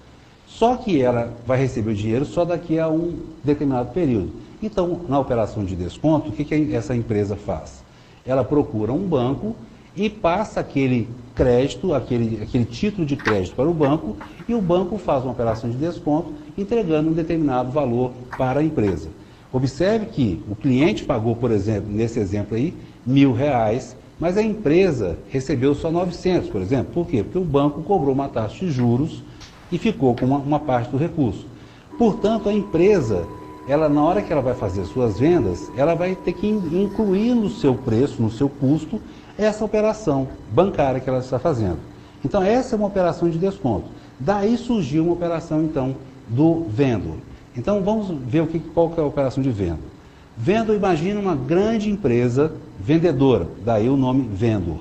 Só que ela vai receber o dinheiro só daqui a um determinado período. Então, na operação de desconto, o que essa empresa faz? Ela procura um banco e passa aquele crédito, aquele título de crédito para o banco, e o banco faz uma operação de desconto, entregando um determinado valor para a empresa. Observe que o cliente pagou, por exemplo, nesse exemplo aí, R$1.000, mas a empresa recebeu só 900, por exemplo. Por quê? Porque o banco cobrou uma taxa de juros e ficou com uma parte do recurso. Portanto, a empresa, ela, na hora que ela vai fazer suas vendas, ela vai ter que incluir no seu preço, no seu custo, essa operação bancária que ela está fazendo. Então, essa é uma operação de desconto. Daí surgiu uma operação, então, do vendor. Então, vamos ver qual que é a operação de vendor. Vendor, imagina uma grande empresa vendedora, daí o nome vendor.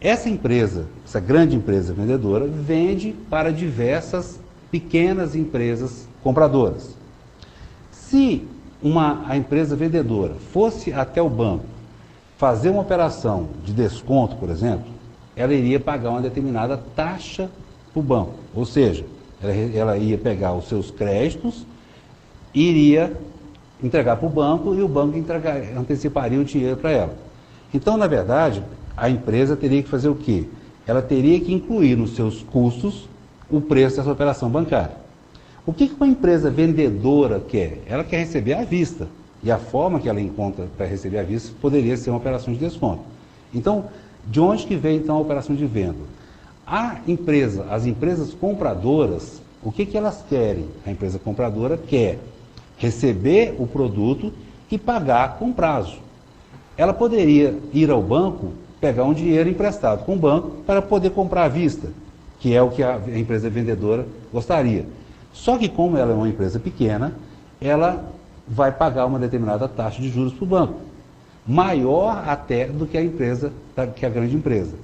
Essa empresa, essa grande empresa vendedora, vende para diversas pequenas empresas compradoras. Se a empresa vendedora fosse até o banco fazer uma operação de desconto, por exemplo, ela iria pagar uma determinada taxa para o banco. Ou seja, Ela ia pegar os seus créditos, iria entregar para o banco e o banco anteciparia o dinheiro para ela. Então, na verdade, a empresa teria que fazer o quê? Ela teria que incluir nos seus custos o preço dessa operação bancária. O que uma empresa vendedora quer? Ela quer receber à vista. E a forma que ela encontra para receber à vista poderia ser uma operação de desconto. Então, de onde que vem então a operação de venda? As empresas compradoras, o que elas querem? A empresa compradora quer receber o produto e pagar com prazo. Ela poderia ir ao banco, pegar um dinheiro emprestado com o banco para poder comprar à vista, que é o que a empresa vendedora gostaria. Só que como ela é uma empresa pequena, ela vai pagar uma determinada taxa de juros para o banco, maior até do que a grande empresa.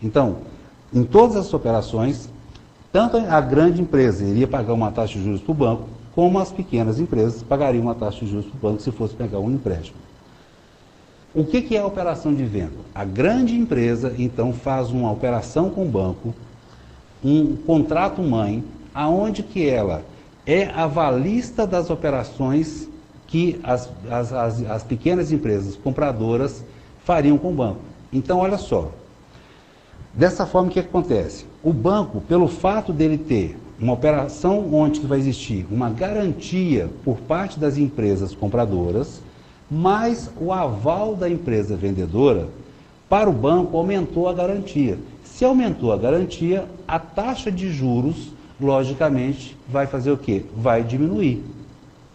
Então, em todas as operações, tanto a grande empresa iria pagar uma taxa de juros para o banco, como as pequenas empresas pagariam uma taxa de juros para o banco se fosse pegar um empréstimo. O que é a operação de venda? A grande empresa, então, faz uma operação com o banco, um contrato mãe, aonde que ela é avalista das operações que as pequenas empresas compradoras fariam com o banco. Então, olha só, dessa forma, o que acontece? O banco, pelo fato dele ter uma operação onde vai existir uma garantia por parte das empresas compradoras, mais o aval da empresa vendedora, para o banco aumentou a garantia. Se aumentou a garantia, a taxa de juros, logicamente, vai fazer o quê? Vai diminuir.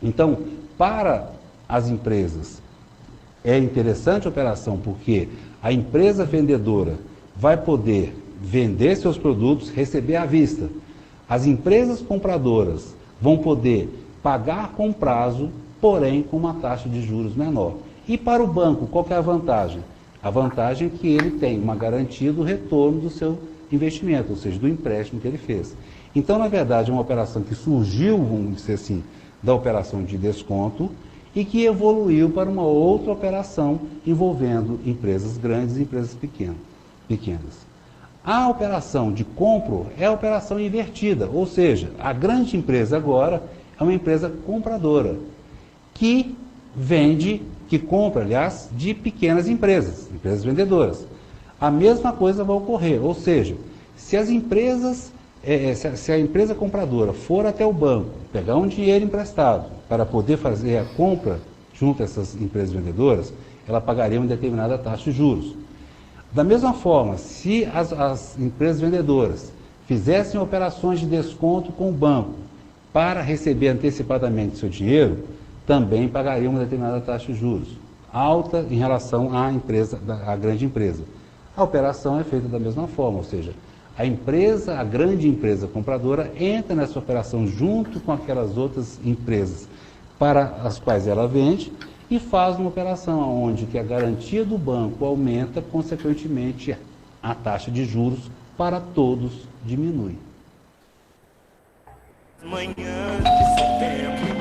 Então, para as empresas, é interessante a operação porque a empresa vendedora vai poder vender seus produtos, receber à vista. As empresas compradoras vão poder pagar com prazo, porém com uma taxa de juros menor. E para o banco, qual que é a vantagem? A vantagem é que ele tem uma garantia do retorno do seu investimento, ou seja, do empréstimo que ele fez. Então, na verdade, é uma operação que surgiu, vamos dizer assim, da operação de desconto e que evoluiu para uma outra operação envolvendo empresas grandes e empresas pequenas. A operação de compro é a operação invertida, ou seja, a grande empresa agora é uma empresa compradora, que compra, aliás, de pequenas empresas vendedoras. A mesma coisa vai ocorrer, ou seja, se a empresa compradora for até o banco, pegar um dinheiro emprestado para poder fazer a compra junto a essas empresas vendedoras, ela pagaria uma determinada taxa de juros. Da mesma forma, se as empresas vendedoras fizessem operações de desconto com o banco para receber antecipadamente seu dinheiro, também pagariam uma determinada taxa de juros, alta em relação à grande empresa. A operação é feita da mesma forma, ou seja, a grande empresa compradora entra nessa operação junto com aquelas outras empresas para as quais ela vende e faz uma operação onde que a garantia do banco aumenta, consequentemente a taxa de juros para todos diminui. Manhã de setembro.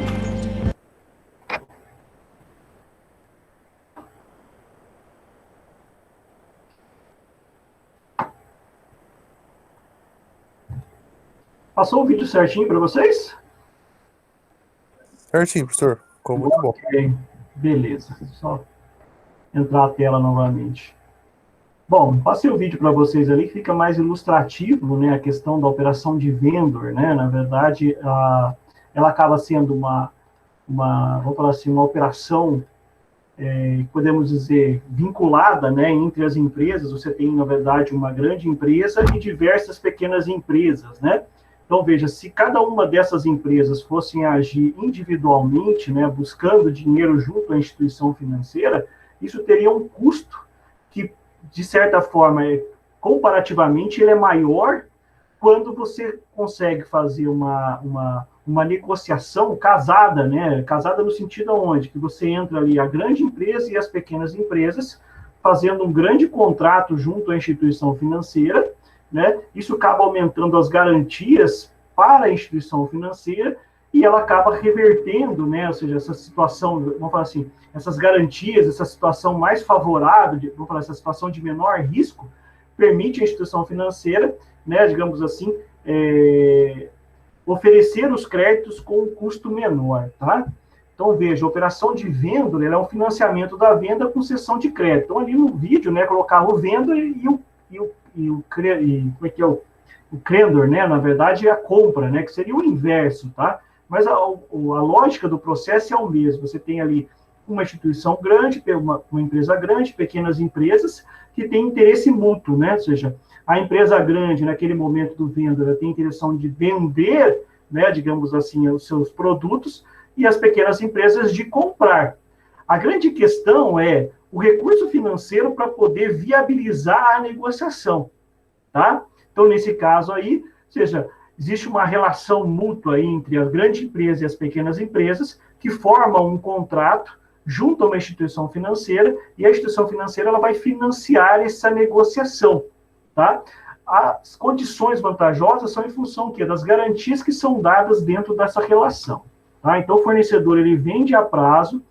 Passou o vídeo certinho para vocês? Certinho, professor. Ficou muito bom. Ok, beleza. Só entrar a tela novamente. Bom, passei o vídeo para vocês ali, que fica mais ilustrativo, né, a questão da operação de vendor, né? Na verdade, ela acaba sendo vamos falar assim, uma operação, podemos dizer, vinculada, né, entre as empresas. Você tem, na verdade, uma grande empresa e diversas pequenas empresas, né? Então, veja, se cada uma dessas empresas fossem agir individualmente, né, buscando dinheiro junto à instituição financeira, isso teria um custo que, de certa forma, comparativamente, ele é maior quando você consegue fazer uma negociação casada, né? Casada no sentido onde que você entra ali a grande empresa e as pequenas empresas, fazendo um grande contrato junto à instituição financeira, né? Isso acaba aumentando as garantias para a instituição financeira e ela acaba revertendo, né? Ou seja, essa situação, vamos falar assim, essas garantias, essa situação mais favorável, vamos falar, essa situação de menor risco, permite à instituição financeira, né, digamos assim, oferecer os créditos com um custo menor, tá? Então, veja, a operação de venda, ela é um financiamento da venda com cessão de crédito. Então, ali no vídeo, né, colocava o venda e como é que é o credor, né, na verdade, é a compra, né, que seria o inverso, tá? Mas a lógica do processo é o mesmo. Você tem ali uma instituição grande, uma empresa grande, pequenas empresas que têm interesse mútuo, né? Ou seja, a empresa grande, naquele momento do venda, ela tem intenção de vender, né, digamos assim, os seus produtos, e as pequenas empresas de comprar. A grande questão é o recurso financeiro para poder viabilizar a negociação, tá? Então, nesse caso aí, ou seja, existe uma relação mútua aí entre a grande empresa e as pequenas empresas que formam um contrato junto a uma instituição financeira, e a instituição financeira ela vai financiar essa negociação, tá? As condições vantajosas são em função das garantias que são dadas dentro dessa relação. Tá? Então, o fornecedor ele vende a prazo,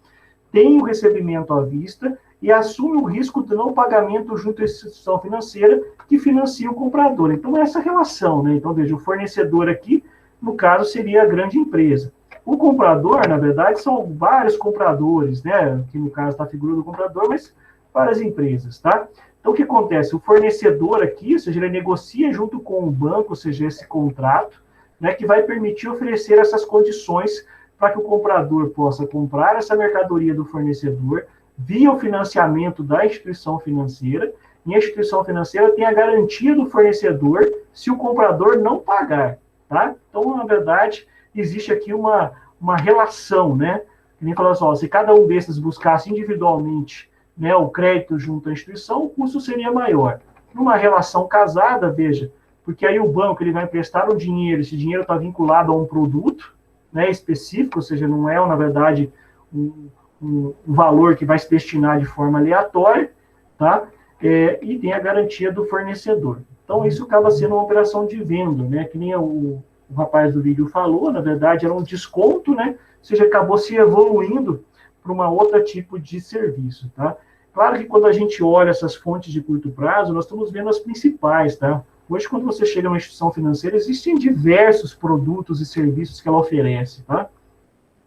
tem o recebimento à vista e assume o risco do não pagamento junto à instituição financeira que financia o comprador. Então, é essa relação, né? Então, veja, o fornecedor aqui, no caso, seria a grande empresa. O comprador, na verdade, são vários compradores, né? Aqui, no caso, está a figura do comprador, mas várias empresas, tá? Então, o que acontece? O fornecedor aqui, ou seja, ele negocia junto com o banco, ou seja, esse contrato, né, que vai permitir oferecer essas condições para que o comprador possa comprar essa mercadoria do fornecedor via o financiamento da instituição financeira, e a instituição financeira tem a garantia do fornecedor se o comprador não pagar, tá? Então, na verdade, existe aqui uma relação, né? Que nem falou assim, se cada um desses buscasse individualmente, né, o crédito junto à instituição, o custo seria maior. Numa relação casada, veja, porque aí o banco ele vai emprestar um dinheiro, esse dinheiro está vinculado a um produto, né, específico, ou seja, não é, na verdade, um valor que vai se destinar de forma aleatória, tá? E tem a garantia do fornecedor. Então, isso acaba sendo uma operação de venda, né? Que nem o rapaz do vídeo falou, na verdade, era um desconto, né? Ou seja, acabou se evoluindo para uma outra tipo de serviço, tá? Claro que quando a gente olha essas fontes de curto prazo, nós estamos vendo as principais, tá? Hoje, quando você chega numa instituição financeira, existem diversos produtos e serviços que ela oferece, tá?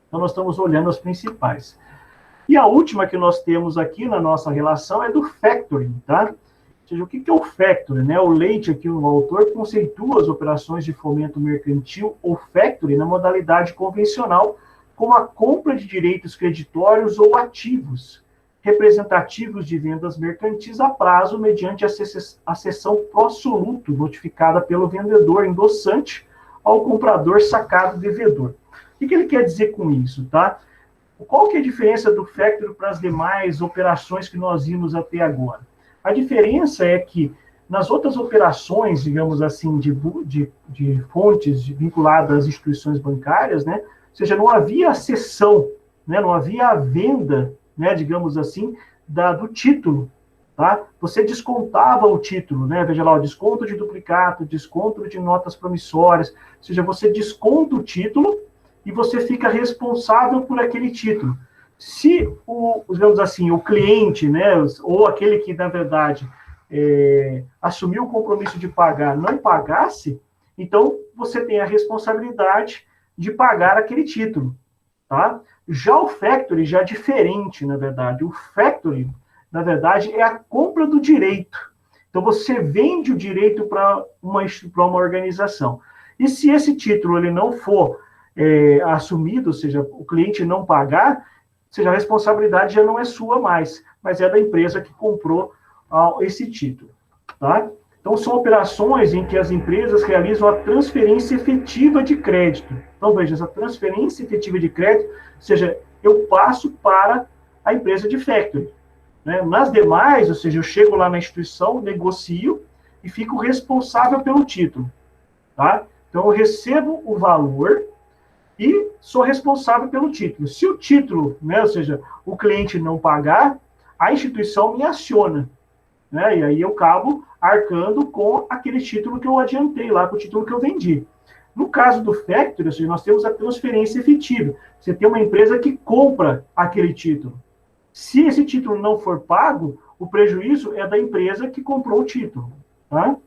Então, nós estamos olhando as principais. E a última que nós temos aqui na nossa relação é do factoring, tá? Ou seja, o que é o factoring, né? O Leite, aqui, o autor, conceitua as operações de fomento mercantil ou factoring na modalidade convencional, como a compra de direitos creditórios ou ativos, representativos de vendas mercantis a prazo mediante a cessão pró-soluto notificada pelo vendedor endossante ao comprador sacado devedor. O que ele quer dizer com isso, tá? Qual que é a diferença do factoring para as demais operações que nós vimos até agora? A diferença é que nas outras operações, digamos assim, de fontes vinculadas às instituições bancárias, né? Ou seja, não havia a cessão, né? Não havia a venda, né, digamos assim, do título, tá? Você descontava o título, né? Veja lá, o desconto de duplicato, desconto de notas promissórias, ou seja, você desconta o título e você fica responsável por aquele título. Se digamos assim, o cliente, né, ou aquele que, na verdade, assumiu o compromisso de pagar, não pagasse, então você tem a responsabilidade de pagar aquele título, tá? Já o factoring já é diferente, na verdade. O factoring, na verdade, é a compra do direito. Então, você vende o direito para uma organização. E se esse título ele não for assumido, ou seja, o cliente não pagar, ou seja, a responsabilidade já não é sua mais, mas é da empresa que comprou esse título, tá? Então, são operações em que as empresas realizam a transferência efetiva de crédito. Então, veja, essa transferência efetiva de crédito, ou seja, eu passo para a empresa de factoring, né? Nas demais, ou seja, eu chego lá na instituição, negocio e fico responsável pelo título, tá? Então, eu recebo o valor e sou responsável pelo título. Se o título, né, ou seja, o cliente não pagar, a instituição me aciona, né? E aí eu acabo arcando com aquele título que eu adiantei lá, com o título que eu vendi. No caso do factoring, ou seja, nós temos a transferência efetiva. Você tem uma empresa que compra aquele título. Se esse título não for pago, o prejuízo é da empresa que comprou o título, tá?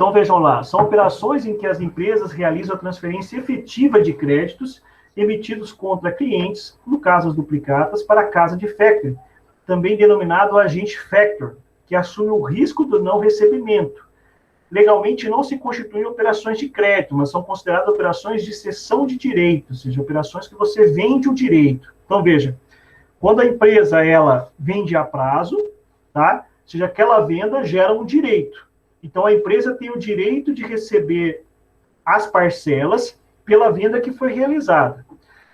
Então, vejam lá, são operações em que as empresas realizam a transferência efetiva de créditos emitidos contra clientes, no caso as duplicatas, para a casa de factoring, também denominado agente factor, que assume o risco do não recebimento. Legalmente não se constituem operações de crédito, mas são consideradas operações de cessão de direito, ou seja, operações que você vende o direito. Então, veja, quando a empresa ela vende a prazo, tá? Ou seja, aquela venda gera um direito. Então, a empresa tem o direito de receber as parcelas pela venda que foi realizada.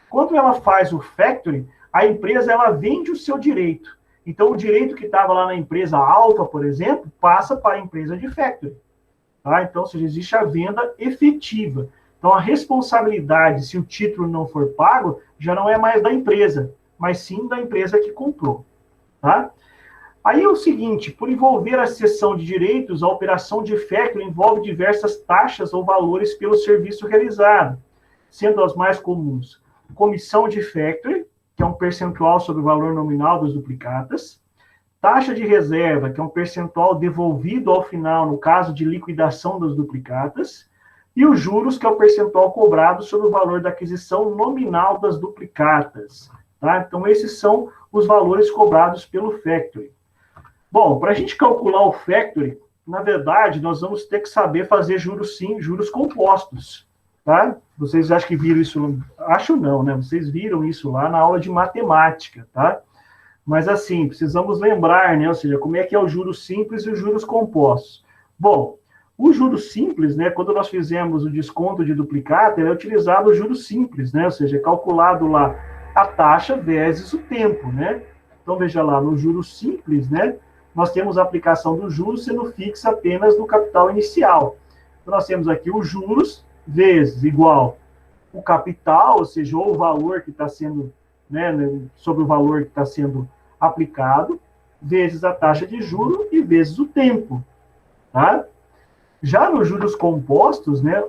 Quando ela faz o factoring, a empresa ela vende o seu direito. Então, o direito que estava lá na empresa alfa, por exemplo, passa para a empresa de factoring. Tá? Então, ou seja, existe a venda efetiva. Então, a responsabilidade, se o título não for pago, já não é mais da empresa, mas sim da empresa que comprou. Tá? Aí é o seguinte, por envolver a cessão de direitos, a operação de factoring envolve diversas taxas ou valores pelo serviço realizado, sendo as mais comuns: comissão de factoring, que é um percentual sobre o valor nominal das duplicatas; taxa de reserva, que é um percentual devolvido ao final no caso de liquidação das duplicatas; e os juros, que é o percentual cobrado sobre o valor da aquisição nominal das duplicatas. Tá? Então, esses são os valores cobrados pelo factoring. Bom, para a gente calcular o factoring, na verdade, nós vamos ter que saber fazer juros sim, juros compostos. Tá? Vocês acham que viram isso? Acho não, né? Vocês viram isso lá na aula de matemática, tá? Mas assim, precisamos lembrar, né? Ou seja, como é que é o juros simples e os juros compostos. Bom, o juros simples, né? Quando nós fizemos o desconto de duplicata, ele é utilizado o juros simples, né? Ou seja, é calculado lá a taxa vezes o tempo, né? Então, veja lá, no juros simples, né? Nós temos a aplicação do juros sendo fixa apenas no capital inicial. Então, nós temos aqui os juros vezes igual o capital, ou seja, ou o valor que está sendo, né, sobre o valor que está sendo aplicado, vezes a taxa de juro e vezes o tempo, tá? Já nos juros compostos, né,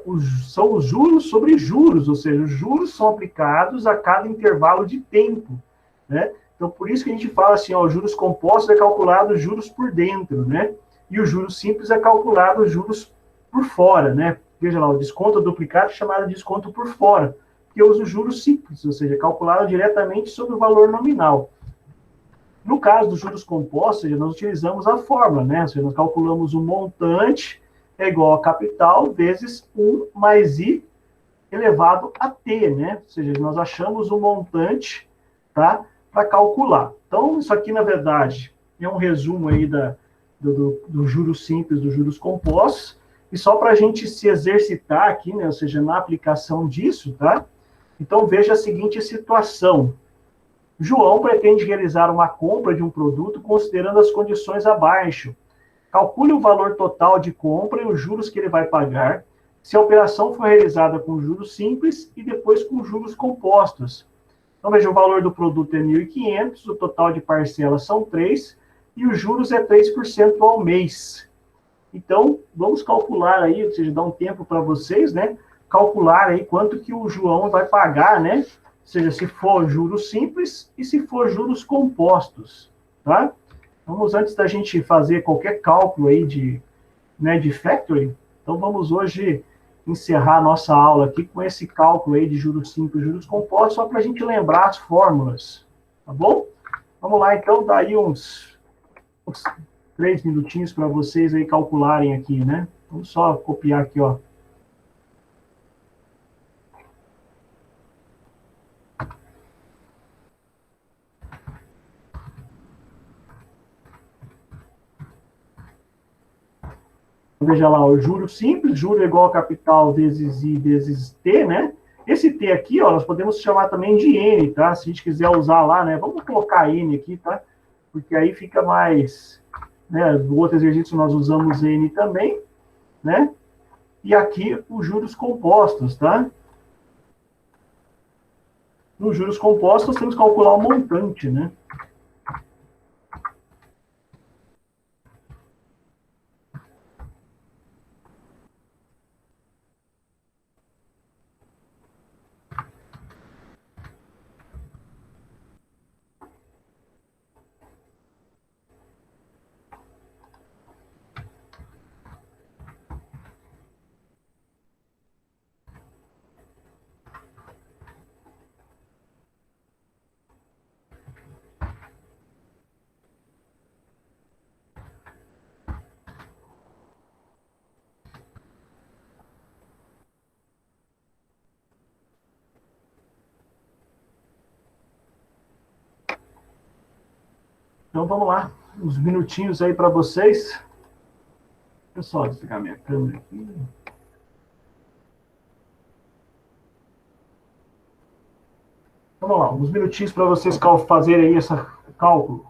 são os juros sobre juros, ou seja, os juros são aplicados a cada intervalo de tempo, né? Então, por isso que a gente fala assim, ó, os juros compostos é calculado juros por dentro, né? E os juros simples é calculado juros por fora, né? Veja lá, o desconto duplicado é chamado de desconto por fora, porque eu uso juros simples, ou seja, calculado diretamente sobre o valor nominal. No caso dos juros compostos, nós utilizamos a fórmula, né? Ou seja, nós calculamos o montante é igual a capital vezes 1 mais I elevado a T, né? Ou seja, nós achamos o montante, tá? Para calcular. Então, isso aqui, na verdade, é um resumo aí do juros simples, dos juros compostos, e só para a gente se exercitar aqui, né? Ou seja, na aplicação disso, tá? Então, veja a seguinte situação. João pretende realizar uma compra de um produto considerando as condições abaixo. Calcule o valor total de compra e os juros que ele vai pagar, se a operação for realizada com juros simples e depois com juros compostos. Então, veja, o valor do produto é 1.500, o total de parcelas são 3, e os juros é 3% ao mês. Então, vamos calcular aí, ou seja, dar um tempo para vocês, né? Calcular aí quanto que o João vai pagar, né? Ou seja, se for juros simples e se for juros compostos, tá? Vamos, antes da gente fazer qualquer cálculo aí de factoring, então vamos hoje encerrar a nossa aula aqui com esse cálculo aí de juros simples e juros compostos, só para a gente lembrar as fórmulas, tá bom? Vamos lá, então, dá aí uns 3 minutinhos para vocês aí calcularem aqui, né? Vamos só copiar aqui, ó. Veja lá, o juro simples, juro é igual a capital vezes I vezes T, né? Esse T aqui, ó, nós podemos chamar também de N, tá? Se a gente quiser usar lá, né? Vamos colocar N aqui, tá? Porque aí fica mais, né? No outro exercício nós usamos N também, né? E aqui os juros compostos, tá? Nos juros compostos nós temos que calcular o montante, né? Então, vamos lá. Uns minutinhos aí para vocês. Deixa eu só desligar minha câmera aqui. Vamos lá, uns minutinhos para vocês fazerem aí esse cálculo.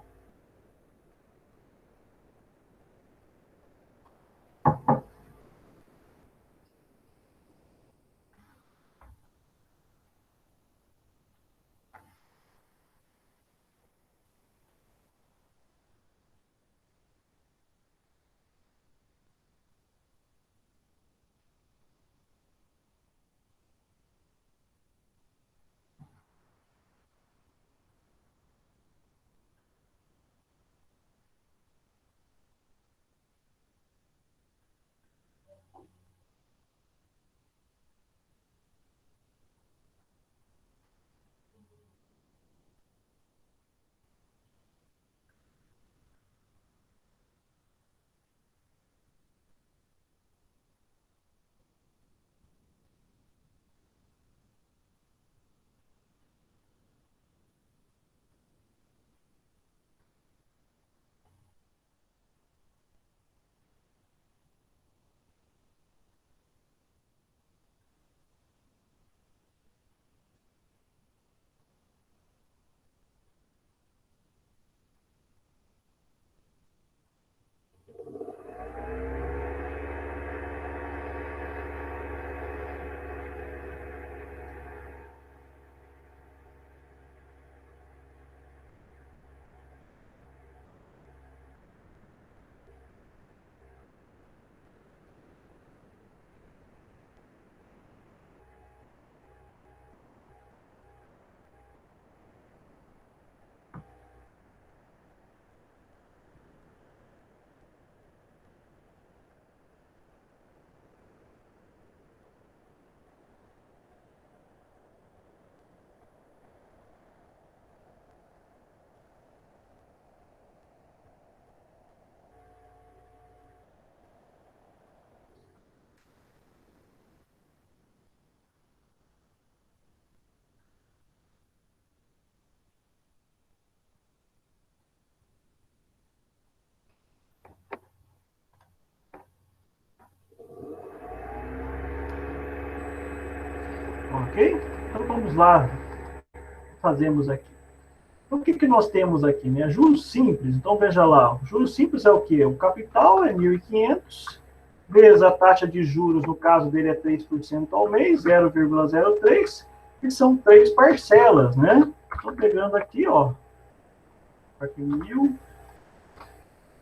Ok? Então vamos lá. Fazemos aqui. Então, o que nós temos aqui, né? Juros simples. Então veja lá. Juros simples é o quê? O capital é 1.500, vezes a taxa de juros, no caso dele é 3% ao mês, 0,03, e são 3 parcelas, né? Estou pegando aqui, ó. Aqui 1.000.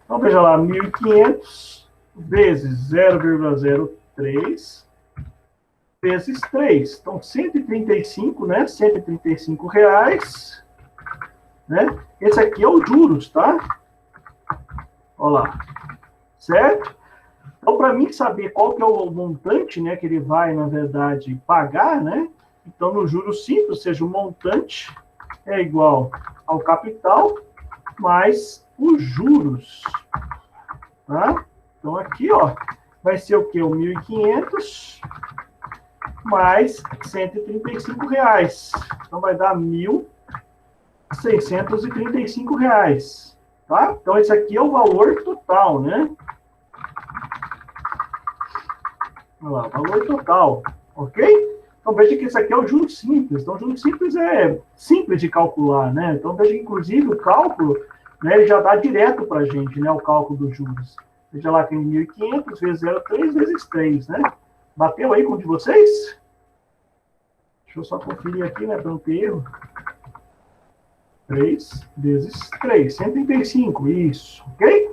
Então veja lá, 1.500 vezes 0,03 vezes 3. Então, 135, né? 135 reais, né? Esse aqui é o juros, tá? Olha lá. Certo? Então, para mim saber qual que é o montante, né, que ele vai, na verdade, pagar, né? Então, no juros simples, ou seja, o montante é igual ao capital mais os juros, tá? Então, aqui, ó, vai ser o quê? O 1.500 mais 135 reais. Então, vai dar 1.635 reais, tá? Então, esse aqui é o valor total, né? Olha lá, valor total, ok? Então, veja que esse aqui é o juros simples. Então, o juros simples é simples de calcular, né? Então, veja que, inclusive, o cálculo, né, ele já dá direto para a gente, né, o cálculo dos juros. Veja lá, tem 1.500 vezes 0,3 vezes 3, né? Bateu aí com o de vocês? Deixa eu só conferir aqui, né, para não ter erro. 3 vezes 3, 135, isso, ok?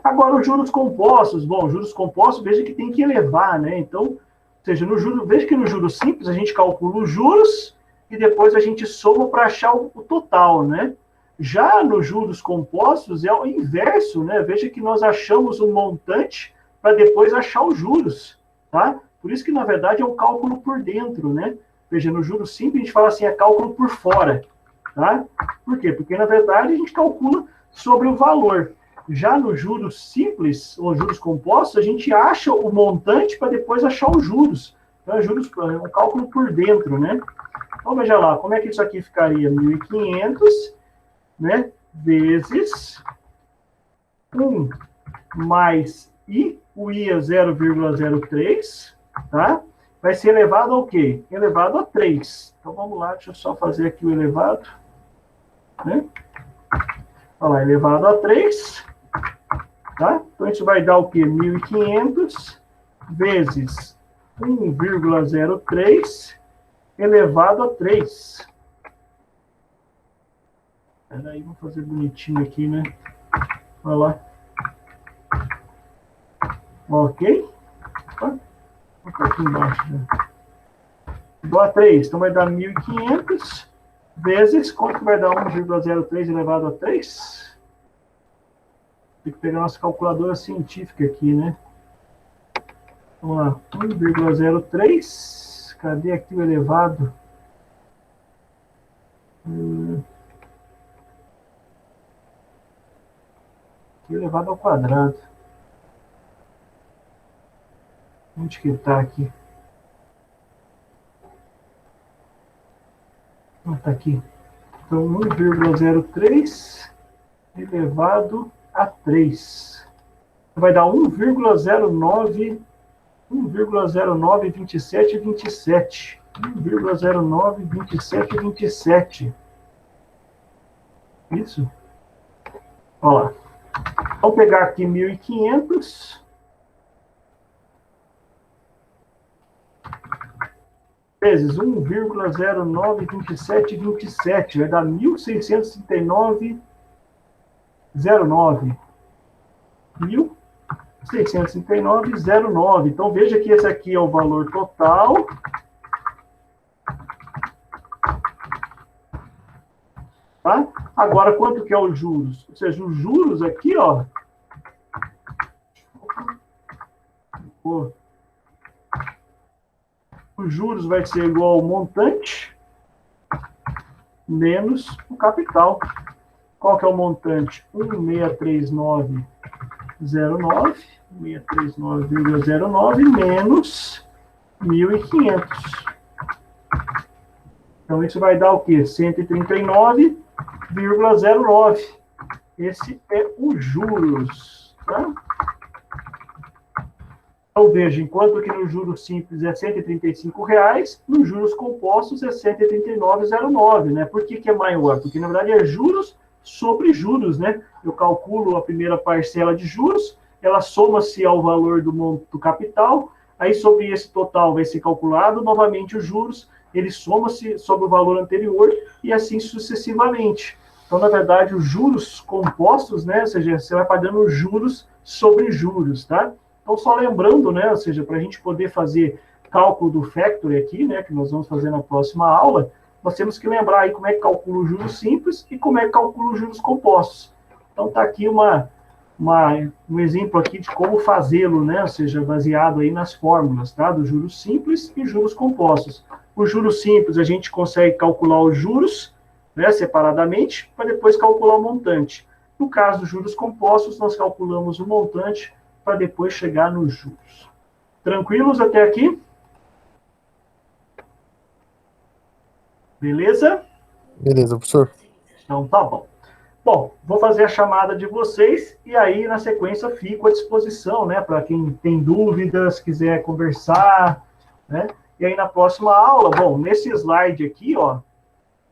Agora, os juros compostos. Bom, juros compostos, veja que tem que elevar, né? Então, ou seja, no juro, veja que no juros simples a gente calcula os juros e depois a gente soma para achar o total, né? Já nos juros compostos é o inverso, né? Veja que nós achamos o montante para depois achar os juros, tá? Por isso que, na verdade, é um cálculo por dentro, né? Veja, no juros simples a gente fala assim, é cálculo por fora, tá? Por quê? Porque, na verdade, a gente calcula sobre o valor. Já nos juros simples, ou juros compostos, a gente acha o montante para depois achar os juros. Então, é um cálculo por dentro, né? Então, veja lá, como é que isso aqui ficaria? 1.500, né? Vezes 1 mais I, o I é 0,03, tá? Vai ser elevado ao quê? Elevado a 3. Então, vamos lá, deixa eu só fazer aqui o elevado. Né? Olha lá, elevado a 3. Tá? Então, a gente vai dar o quê? 1.500 vezes 1,03 elevado a 3. Espera aí, vamos fazer bonitinho aqui, né? Olha lá. Ok? Tá? Vou colocar aqui embaixo. Né? Igual a 3. Então, vai dar 1.500 vezes... Quanto vai dar 1,03 elevado a 3? Tem que pegar nossa calculadora científica aqui, né? Vamos lá. 1,03. Cadê aqui o elevado? Aqui elevado ao quadrado. Onde que está aqui? Está aqui. Então, 1,03 elevado a 3. Vai dar 1,09 2727. 1,09 2727. Isso? Olha lá. Vamos pegar aqui 1.500 vezes 1,092727, vai dar 1.639,09. 1.639,09. Então, veja que esse aqui é o valor total. Tá? Agora, quanto que é os juros? Ou seja, os juros aqui, ó. Os juros vai ser igual ao montante menos o capital. Qual que é o montante? 1.639,09. 639,09 menos 1.500. Então, isso vai dar o quê? 139,09. Esse é os juros. Tá? Então, veja, enquanto que no juros simples é R$ 135,00, nos juros compostos é R$ 139,09, né? Por que é maior? Porque, na verdade, é juros sobre juros, né? Eu calculo a primeira parcela de juros, ela soma-se ao valor do capital, aí sobre esse total vai ser calculado novamente os juros, ele soma-se sobre o valor anterior e assim sucessivamente. Então, na verdade, os juros compostos, né? Ou seja, você vai pagando juros sobre juros, tá? Então, só lembrando, né, ou seja, para a gente poder fazer cálculo do factory aqui, né, que nós vamos fazer na próxima aula, nós temos que lembrar aí como é que calcula os juros simples e como é que calcula os juros compostos. Então, está aqui um exemplo aqui de como fazê-lo, né, ou seja, baseado aí nas fórmulas, tá, dos juros simples e juros compostos. Os juros simples, a gente consegue calcular os juros, né, separadamente, para depois calcular o montante. No caso dos juros compostos, nós calculamos o montante para depois chegar nos juros. Tranquilos até aqui? Beleza? Beleza, professor. Então, tá bom. Bom, vou fazer a chamada de vocês e aí, na sequência, fico à disposição, né, para quem tem dúvidas, quiser conversar, né? E aí, na próxima aula, bom, nesse slide aqui, ó,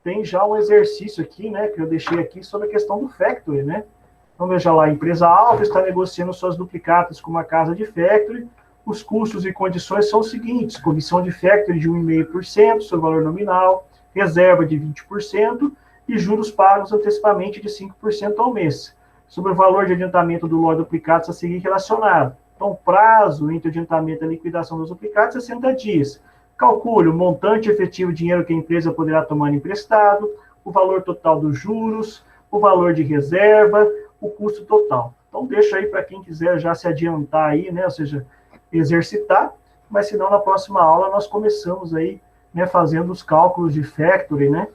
tem já um exercício aqui, né, que eu deixei aqui sobre a questão do factory, né? Então, veja lá, a empresa alfa está negociando suas duplicatas com uma casa de factory. Os custos e condições são os seguintes: comissão de factory de 1,5% sobre o valor nominal, reserva de 20% e juros pagos antecipadamente de 5% ao mês, sobre o valor de adiantamento do lote de duplicatas a seguir relacionado. Então, o prazo entre o adiantamento e a liquidação dos duplicatos é 60 dias. Calcule o montante efetivo de dinheiro que a empresa poderá tomar emprestado, o valor total dos juros, o valor de reserva, o custo total. Então, deixa aí para quem quiser já se adiantar aí, né, ou seja, exercitar, mas senão na próxima aula nós começamos aí, né, fazendo os cálculos de factory, né,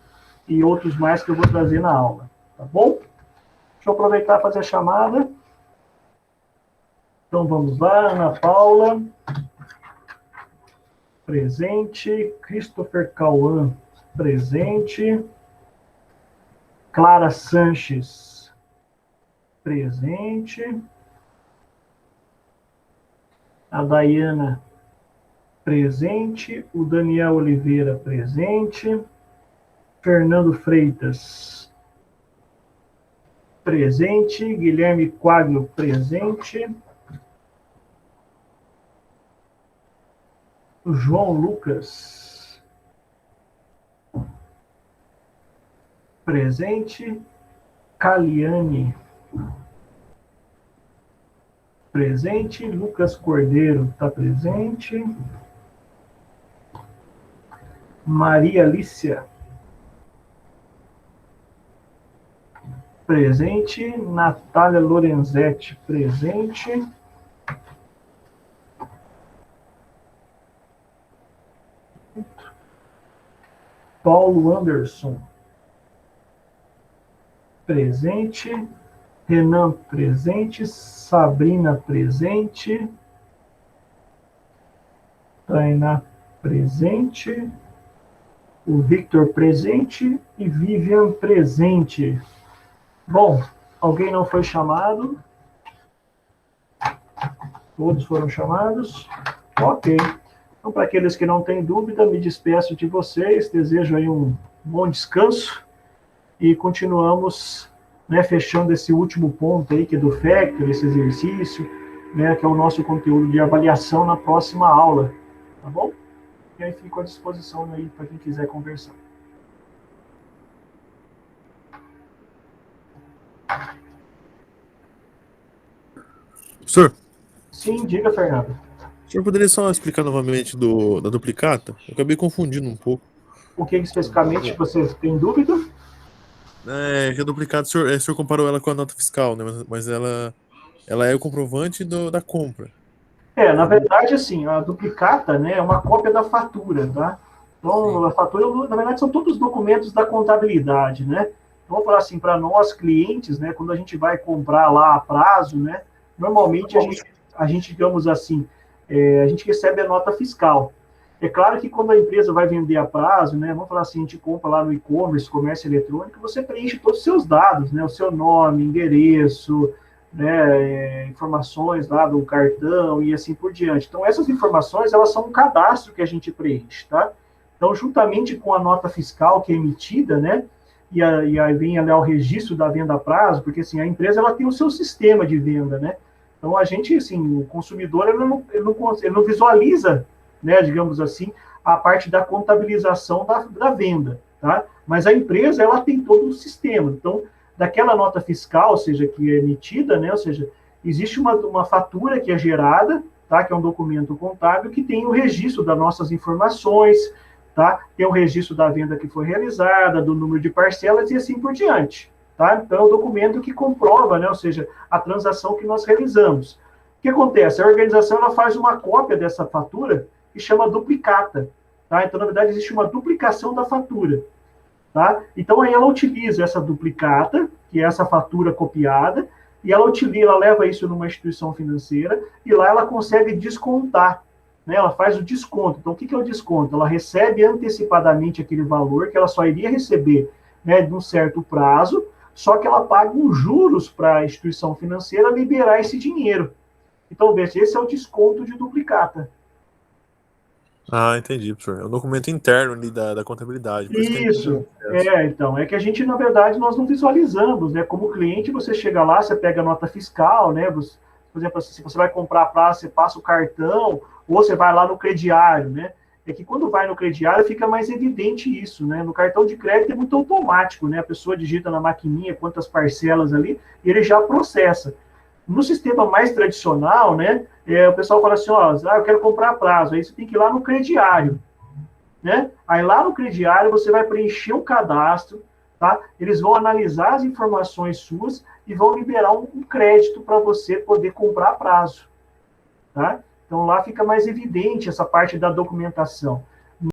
e outros mais que eu vou trazer na aula, tá bom? Deixa eu aproveitar e fazer a chamada. Então, vamos lá, Ana Paula, presente, Christopher Cauã, presente, Clara Sanches, presente. A Dayana, presente. O Daniel Oliveira, presente. Fernando Freitas, presente. Guilherme Quaglio, presente. O João Lucas, presente. Caliane, presente. Lucas Cordeiro está presente. Maria Alicia, presente. Natália Lorenzetti, presente. Paulo Anderson, presente. Renan, presente. Sabrina, presente. Tainá, presente. O Victor, presente. E Vivian, presente. Bom, alguém não foi chamado? Todos foram chamados? Ok. Então, para aqueles que não têm dúvida, me despeço de vocês, desejo aí um bom descanso e continuamos, né, fechando esse último ponto aí, que é do Factor, esse exercício, né, que é o nosso conteúdo de avaliação na próxima aula, tá bom? E aí fico à disposição aí para quem quiser conversar. Professor, Sim, diga, Fernando. o senhor poderia só explicar novamente da duplicata? Eu acabei confundindo um pouco. O que especificamente você tem dúvida? É, que a duplicata, o senhor comparou ela com a nota fiscal, né? Mas ela é o comprovante da compra. Na verdade, assim, a duplicata, né, é uma cópia da fatura, tá? Então, Sim. a fatura, na verdade, são todos os documentos da contabilidade, né? Então, vamos falar assim, para nós, clientes, né, quando a gente vai comprar lá a prazo, né, normalmente a gente digamos assim, a gente recebe a nota fiscal. É claro que quando a empresa vai vender a prazo, né, vamos falar assim, a gente compra lá no e-commerce, comércio eletrônico, você preenche todos os seus dados, né, o seu nome, endereço, né, informações lá do cartão e assim por diante. Então, essas informações, elas são um cadastro que a gente preenche, tá? Então, juntamente com a nota fiscal que é emitida, né, e aí vem ali o registro da venda a prazo, porque assim, a empresa ela tem o seu sistema de venda, né? Então, a gente, assim, o consumidor, ele não visualiza, né, digamos assim, a parte da contabilização da venda, tá? Mas a empresa, ela tem todo o sistema. Então, daquela nota fiscal, ou seja, que é emitida, né, ou seja, existe uma fatura que é gerada, tá, que é um documento contábil, que tem o registro das nossas informações, tá? Tem o registro da venda que foi realizada, do número de parcelas e assim por diante, tá? Então, é um documento que comprova, né, ou seja, a transação que nós realizamos. O que acontece? A organização, ela faz uma cópia dessa fatura que chama duplicata, tá? Então, na verdade, existe uma duplicação da fatura, tá? Então, aí ela utiliza essa duplicata, que é essa fatura copiada, e ela leva isso numa instituição financeira, e lá ela consegue descontar, né? Ela faz o desconto. Então, o que é o desconto? Ela recebe antecipadamente aquele valor que ela só iria receber, né, de um certo prazo, só que ela paga uns juros para a instituição financeira liberar esse dinheiro. Então, veja, esse é o desconto de duplicata. Ah, entendi, professor. É um documento interno ali da contabilidade. Por Isso, então, é que a gente, na verdade, nós não visualizamos, né? Como cliente, você chega lá, você pega a nota fiscal, né? Você, por exemplo, se você vai comprar prazo, você passa o cartão, ou você vai lá no crediário, né? É que quando vai no crediário fica mais evidente isso, né? No cartão de crédito é muito automático, né? A pessoa digita na maquininha quantas parcelas ali e ele já processa. No sistema mais tradicional, né? O pessoal fala assim, ó, eu quero comprar a prazo, aí você tem que ir lá no crediário, né? Aí lá no crediário você vai preencher um cadastro, tá? Eles vão analisar as informações suas e vão liberar um crédito para você poder comprar a prazo, tá? Então lá fica mais evidente essa parte da documentação.